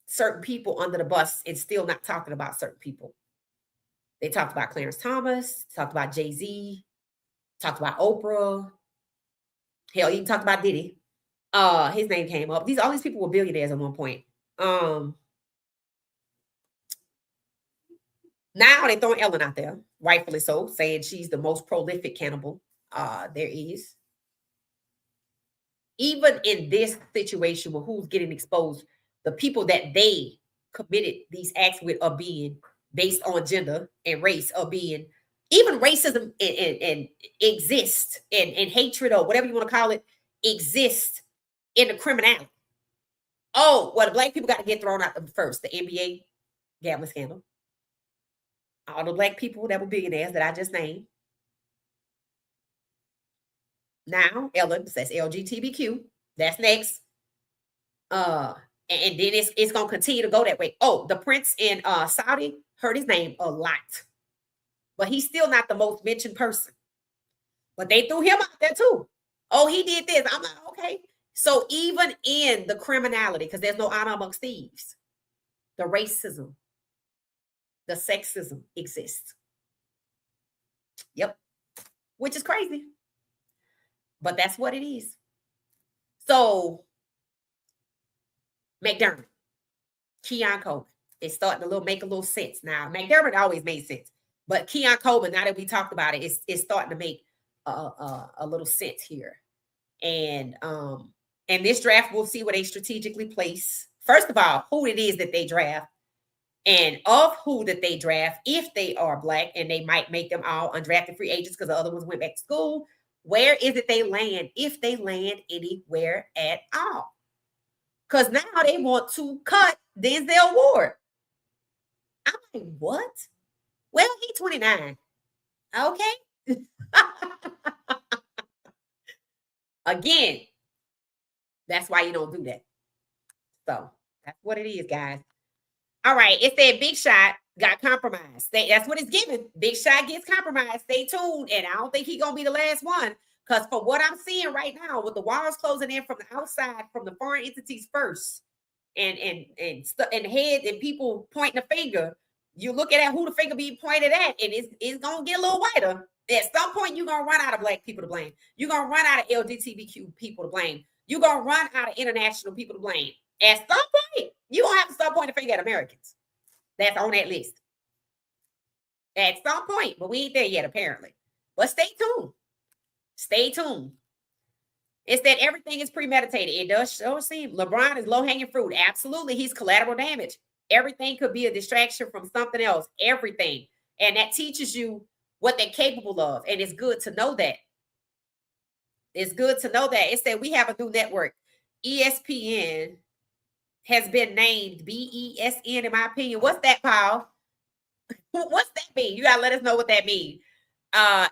certain people under the bus and still not talking about certain people. They talked about Clarence Thomas, talked about Jay-Z, talked about Oprah. Hell, even talked about Diddy. His name came up. All these people were billionaires at one point. Now they're throwing Ellen out there, rightfully so, saying she's the most prolific cannibal there is. Even in this situation where who's getting exposed, the people that they committed these acts with are being based on gender and race, are being, even racism and exists and hatred or whatever you want to call it exists in the criminality. Oh, well, the black people got to get thrown out first. The NBA gambling scandal. All the black people that were billionaires that I just named. Now, Ellen says LGBTQ. That's next. And then it's going to continue to go that way. Oh, the prince in Saudi, heard his name a lot. But he's still not the most mentioned person. But they threw him out there too. Oh, he did this. I'm like, okay. So even in the criminality, because there's no honor amongst thieves, the racism, the sexism exists. Yep. Which is crazy. But that's what it is. So, McDermott, Keon Coleman, it's starting to make a little sense now. McDermott always made sense. But Keon Coleman, now that we talked about it, it's starting to make a little sense here. And this draft, we'll see where they strategically place. First of all, who it is that they draft. And of who that they draft, if they are black, and they might make them all undrafted free agents because the other ones went back to school, where is it they land, if they land anywhere at all? Because now they want to cut Denzel Ward. I'm like, what? Well, he's 29. Okay. Again, that's why you don't do that. So that's what it is, guys. All right. It said Big Shot got compromised. That's what it's given. Big Shot gets compromised. Stay tuned. And I don't think he's gonna be the last one. Because from what I'm seeing right now, with the walls closing in from the outside, from the foreign entities first, and head and people pointing the finger, you looking at who the finger being pointed at, and it's gonna get a little whiter. At some point, you're gonna run out of black people to blame. You're gonna run out of LGBTQ people to blame. You're gonna run out of international people to blame. At some point, you gonna have to start pointing the finger at Americans. That's on that list. At some point, but we ain't there yet, apparently. But stay tuned. Stay tuned. It's that everything is premeditated. It does so seem LeBron is low-hanging fruit. Absolutely. He's collateral damage. Everything could be a distraction from something else. Everything. And that teaches you what they're capable of. And it's good to know that. It's good to know that. It said we have a new network. ESPN has been named BESN, in my opinion. What's that, Paul? What's that mean? You gotta let us know what that means.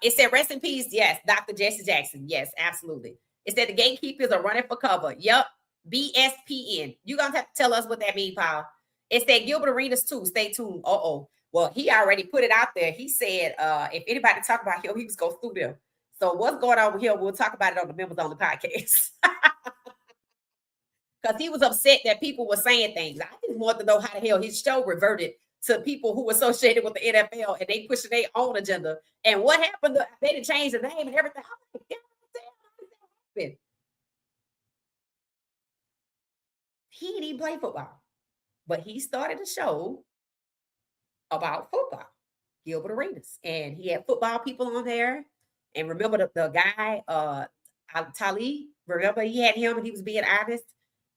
It said rest in peace. Yes, Dr. Jesse Jackson. Yes, absolutely. It said the gatekeepers are running for cover. Yep. BSPN. You're gonna have to tell us what that means, Paul. It said Gilbert Arenas too. Stay tuned. Uh-oh. Well, he already put it out there. He said if anybody talk about him, he was going through them. So what's going on with him? We'll talk about it on the Members Only podcast. Because he was upset that people were saying things. I just want to know how the hell his show reverted to people who were associated with the NFL and they pushing their own agenda. And what happened? They didn't change the name and everything. I'm like, yeah, he didn't even play football, but he started a show about football, Gilbert Arenas, and he had football people on there. And remember the guy, Tali, remember he had him and he was being honest.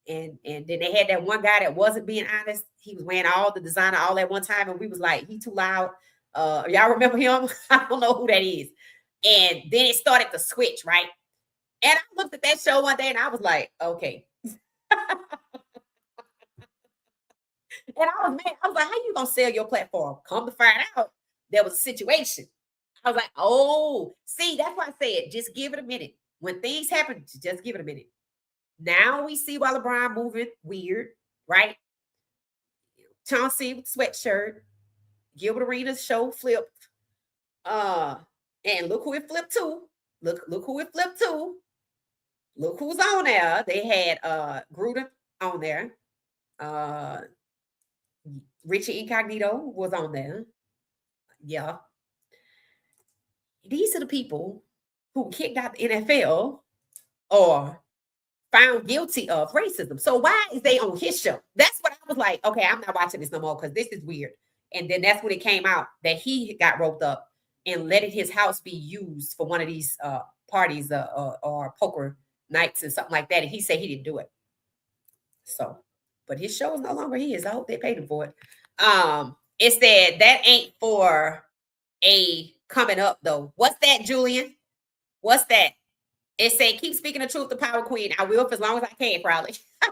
And then they had that one guy that wasn't being honest. He was wearing all the designer all at one time, and we was like, he too loud. Y'all remember him? I don't know who that is. And then it started to switch, right? And I looked at that show one day and I was like, okay. And I was mad. I was like, how you gonna sell your platform? Come to find out, there was a situation. I was like, oh, see, that's why I said, just give it a minute. When things happen, just give it a minute. Now we see why LeBron moving weird, right? Chauncey with sweatshirt. Gilbert Arenas show flipped. And look who it flipped to. Look who it flipped to. Look who's on there. They had Gruden on there. Richie Incognito was on there. Yeah. These are the people who kicked out the NFL or found guilty of racism. So why is they on his show? That's what I was like, okay, I'm not watching this no more because this is weird. And then that's when it came out that he got roped up and letting his house be used for one of these parties or poker nights and something like that. And he said he didn't do it. So, but his show is no longer his. I hope they paid him for it. It said that ain't for a coming up though. What's that, Julian? What's that? It said keep speaking the truth to Power Queen. I will for as long as I can, probably. I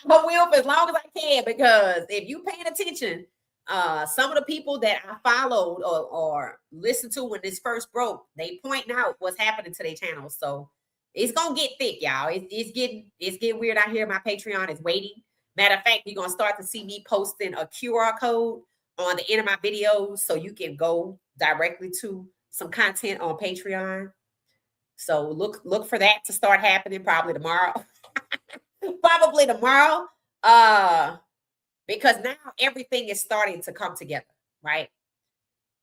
will for as long as I can, because if you paying attention, some of the people that I followed or listened to when this first broke, they pointing out what's happening to their channel. So it's gonna get thick, y'all. It's getting weird out here. My Patreon is waiting. Matter of fact, you're gonna start to see me posting a QR code on the end of my videos so you can go directly to some content on Patreon. So look for that to start happening probably tomorrow. Probably tomorrow. Because now everything is starting to come together, right?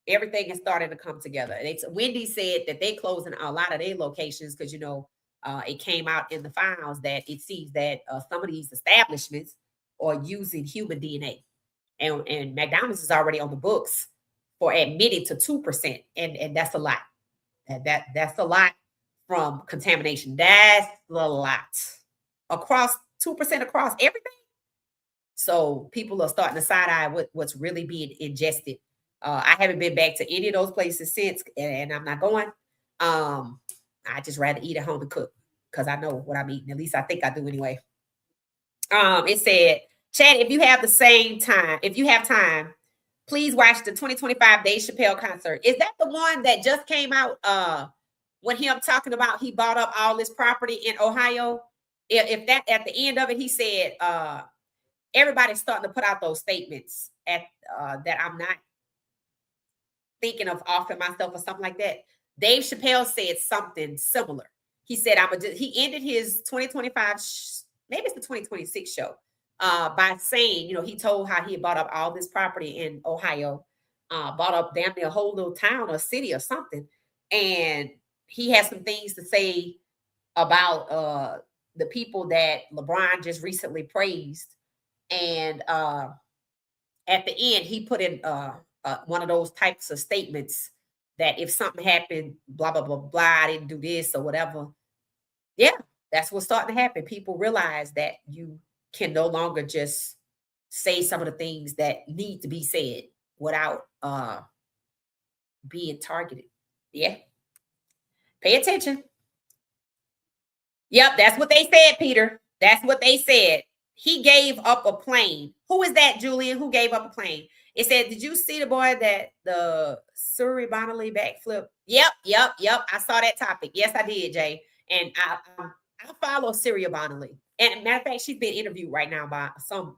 Everything is starting to come together. Wendy said that they closing a lot of their locations because it came out in the files that it seems that some of these establishments are using human DNA. And McDonald's is already on the books for admitting to 2%. And that's a lot. That's a lot from contamination. That's a lot. Across 2% across everything. So people are starting to side-eye what's really being ingested. I haven't been back to any of those places since, and I'm not going. I just rather eat at home and cook because I know what I'm eating. At least I think I do anyway. It said, Chad, if you have time, please watch the 2025 Dave Chappelle concert. Is that the one that just came out when him talking about he bought up all this property in Ohio? If that at the end of it, he said, everybody's starting to put out those statements at that I'm not thinking of offering myself or something like that. Dave Chappelle said something similar. He said, he ended his 2025, maybe it's the 2026 show, by saying, you know, he told how he had bought up all this property in Ohio, bought up damn near a whole little town or city or something. And he has some things to say about the people that LeBron just recently praised. And at the end, he put in one of those types of statements that if something happened, blah, blah, blah, blah, I didn't do this or whatever. Yeah, that's what's starting to happen. People realize that you can no longer just say some of the things that need to be said without being targeted. Yeah. Pay attention. Yep, that's what they said, Peter. That's what they said. He gave up a plane. Who is that, Julian? Who gave up a plane? It said, did you see the boy that the Surrey Bonnerly backflip? Yep. I saw that topic. Yes, I did, Jay. And I follow Syria Bonnerly. And matter of fact, she's being interviewed right now by some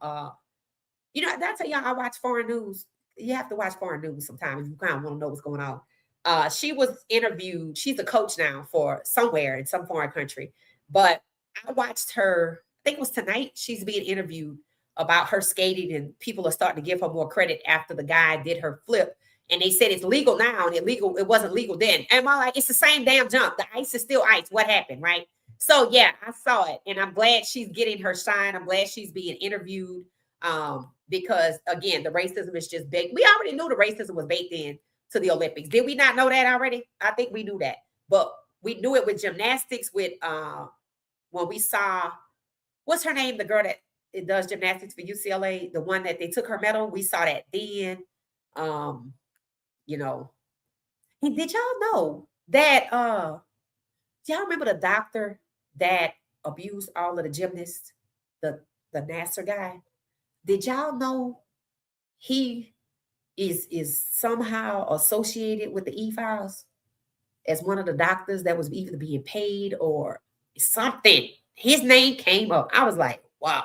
you know, did I tell y'all I watch foreign news? You have to watch foreign news sometimes if you kind of want to know what's going on. She was interviewed. She's a coach now for somewhere in some foreign country. But I watched her, I think it was tonight, she's being interviewed about her skating, and people are starting to give her more credit after the guy did her flip. And they said it's legal now, and it wasn't legal then. And I'm like, it's the same damn jump. The ice is still ice. What happened, right? So yeah, I saw it, and I'm glad she's getting her shine. I'm glad she's being interviewed. Because again, the racism is just baked. We already knew the racism was baked in to the Olympics. Did we not know that already? I think we knew that, but we knew it with gymnastics. With when we saw, what's her name, the girl that does gymnastics for UCLA, the one that they took her medal. We saw that then. You know, and did y'all know that? Y'all remember the doctor that abused all of the gymnasts, the NASA guy? Did y'all know he is somehow associated with the E-Files as one of the doctors that was either being paid or something? His name came up. I was like, wow,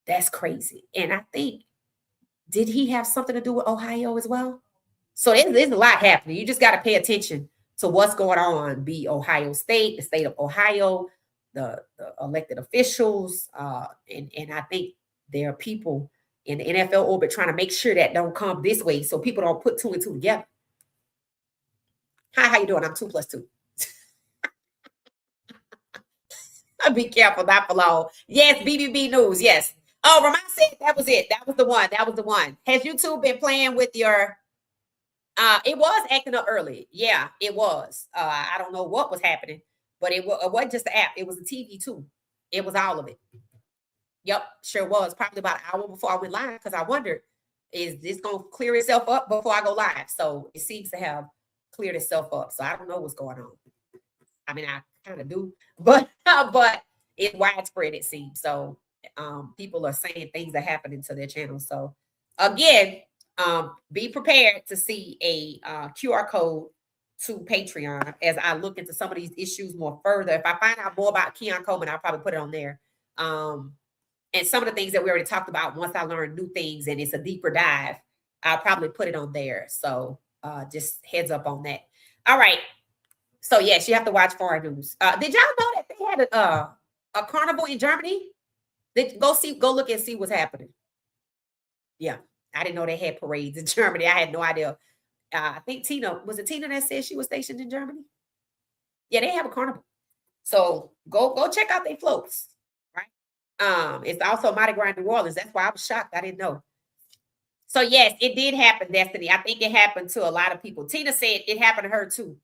that's crazy. And I think, did he have something to do with Ohio as well? So there's a lot happening. You just got to pay attention to what's going on. Be Ohio State, the state of Ohio, the elected officials, and I think there are people in the NFL orbit trying to make sure that don't come this way, so people don't put two and two together. Hi, how you doing? I'm 2 + 2. Be careful, not for long. Yes, BBB News. Yes. Oh, Ramon said that was it. That was the one. That was the one. Has YouTube been playing with your? It was acting up early. Yeah, it was. I don't know what was happening, but it wasn't just the app. It was the TV too. It was all of it. Yep, sure was. Probably about an hour before I went live, because I wondered, is this going to clear itself up before I go live? So it seems to have cleared itself up. So I don't know what's going on. I mean, I kind of do, but it's widespread, it seems. So people are saying things are happening to their channel. So again, be prepared to see a QR code to Patreon as I look into some of these issues more further. If I find out more about Keon Coleman, I'll probably put it on there. And some of the things that we already talked about, once I learn new things and it's a deeper dive, I'll probably put it on there. So just heads up on that. All right. So yes, you have to watch foreign news. Did y'all know that they had a carnival in Germany? Go look and see what's happening. Yeah, I didn't know they had parades in Germany. I had no idea. I think was it Tina that said she was stationed in Germany? Yeah, they have a carnival. So go check out their floats. Right. It's also Mardi Gras in New Orleans. That's why I was shocked. I didn't know. So yes, it did happen, Destiny. I think it happened to a lot of people. Tina said it happened to her too.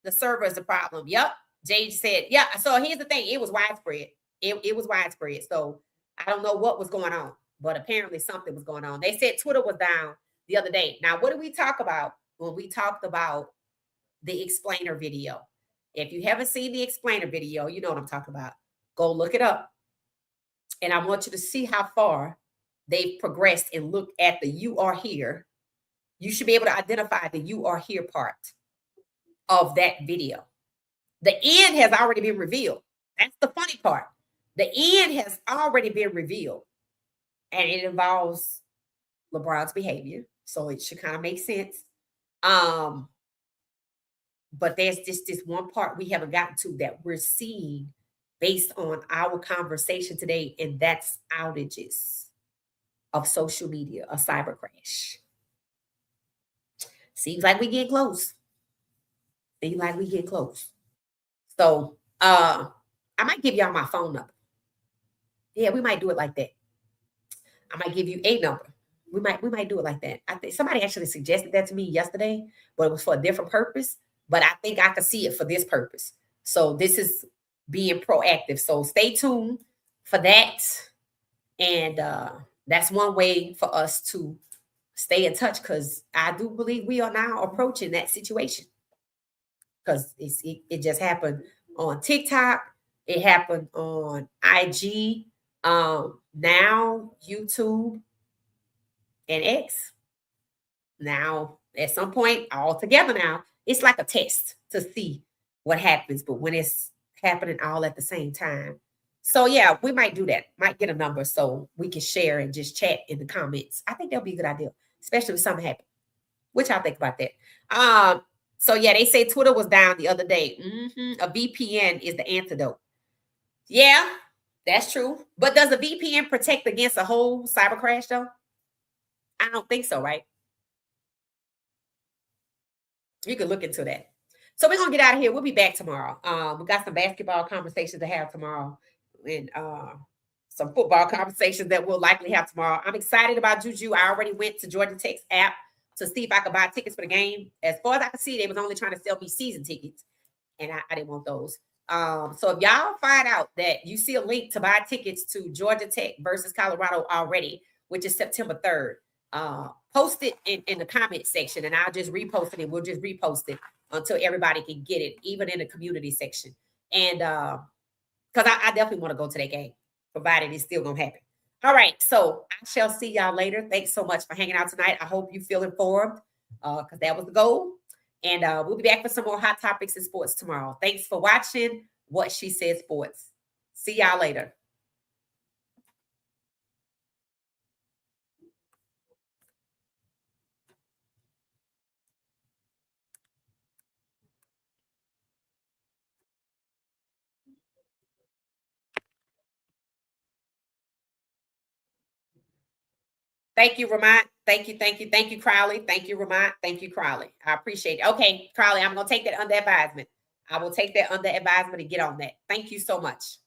The server is the problem. Yep. Jade said, yeah. So here's the thing. It was widespread. It was widespread. So I don't know what was going on, but apparently something was going on. They said Twitter was down the other day. Now, what did we talk about when we talked about the explainer video? If you haven't seen the explainer video, you know what I'm talking about. Go look it up. And I want you to see how far they've progressed and look at the "you are here." You should be able to identify the "you are here" part of that video. The end has already been revealed. That's the funny part. The end has already been revealed. and it involves LeBron's behavior, so it should kind of make sense. But there's just this one part we haven't gotten to that we're seeing based on our conversation today, and that's outages of social media, a cyber crash. Seems like we get close. Seems like we get close. So I might give y'all my phone number. Yeah, we might do it like that. I might give you a number. We might do it like that. I think somebody actually suggested that to me yesterday, but it was for a different purpose. But I think I could see it for this purpose. So this is being proactive. So stay tuned for that. And that's one way for us to stay in touch, because I do believe we are now approaching that situation. Because it just happened on TikTok, it happened on IG, now YouTube and X. Now, at some point, all together now, it's like a test to see what happens, but when it's happening all at the same time. So yeah, we might do that. Might get a number so we can share and just chat in the comments. I think that'll be a good idea, especially if something happens. What y'all think about that? So yeah, they say Twitter was down the other day. A VPN is the antidote. Yeah, that's true. But does a VPN protect against a whole cyber crash though? I don't think so, right? You could look into that. So we're gonna get out of here. We'll be back tomorrow. We got some basketball conversations to have tomorrow, and some football conversations that we'll likely have tomorrow. I'm excited about Juju. I already went to Georgia Tech's app to see if I could buy tickets for the game. As far as I could see, they was only trying to sell me season tickets, and I didn't want those. So if y'all find out that you see a link to buy tickets to Georgia Tech versus Colorado already, which is September 3rd, post it in the comment section, and I'll just repost it, and we'll just repost it until everybody can get it, even in the community section. And because I definitely want to go to that game, provided it's still gonna happen. All right, so I shall see y'all later. Thanks so much for hanging out tonight. I hope you feel informed, because that was the goal. And we'll be back for some more hot topics in sports tomorrow. Thanks for watching What She Said Sports. See y'all later. Thank you, Ramont. Thank you, Crowley. Thank you, Ramont. Thank you, Crowley. I appreciate it. Okay, Crowley, I'm going to take that under advisement. I will take that under advisement and get on that. Thank you so much.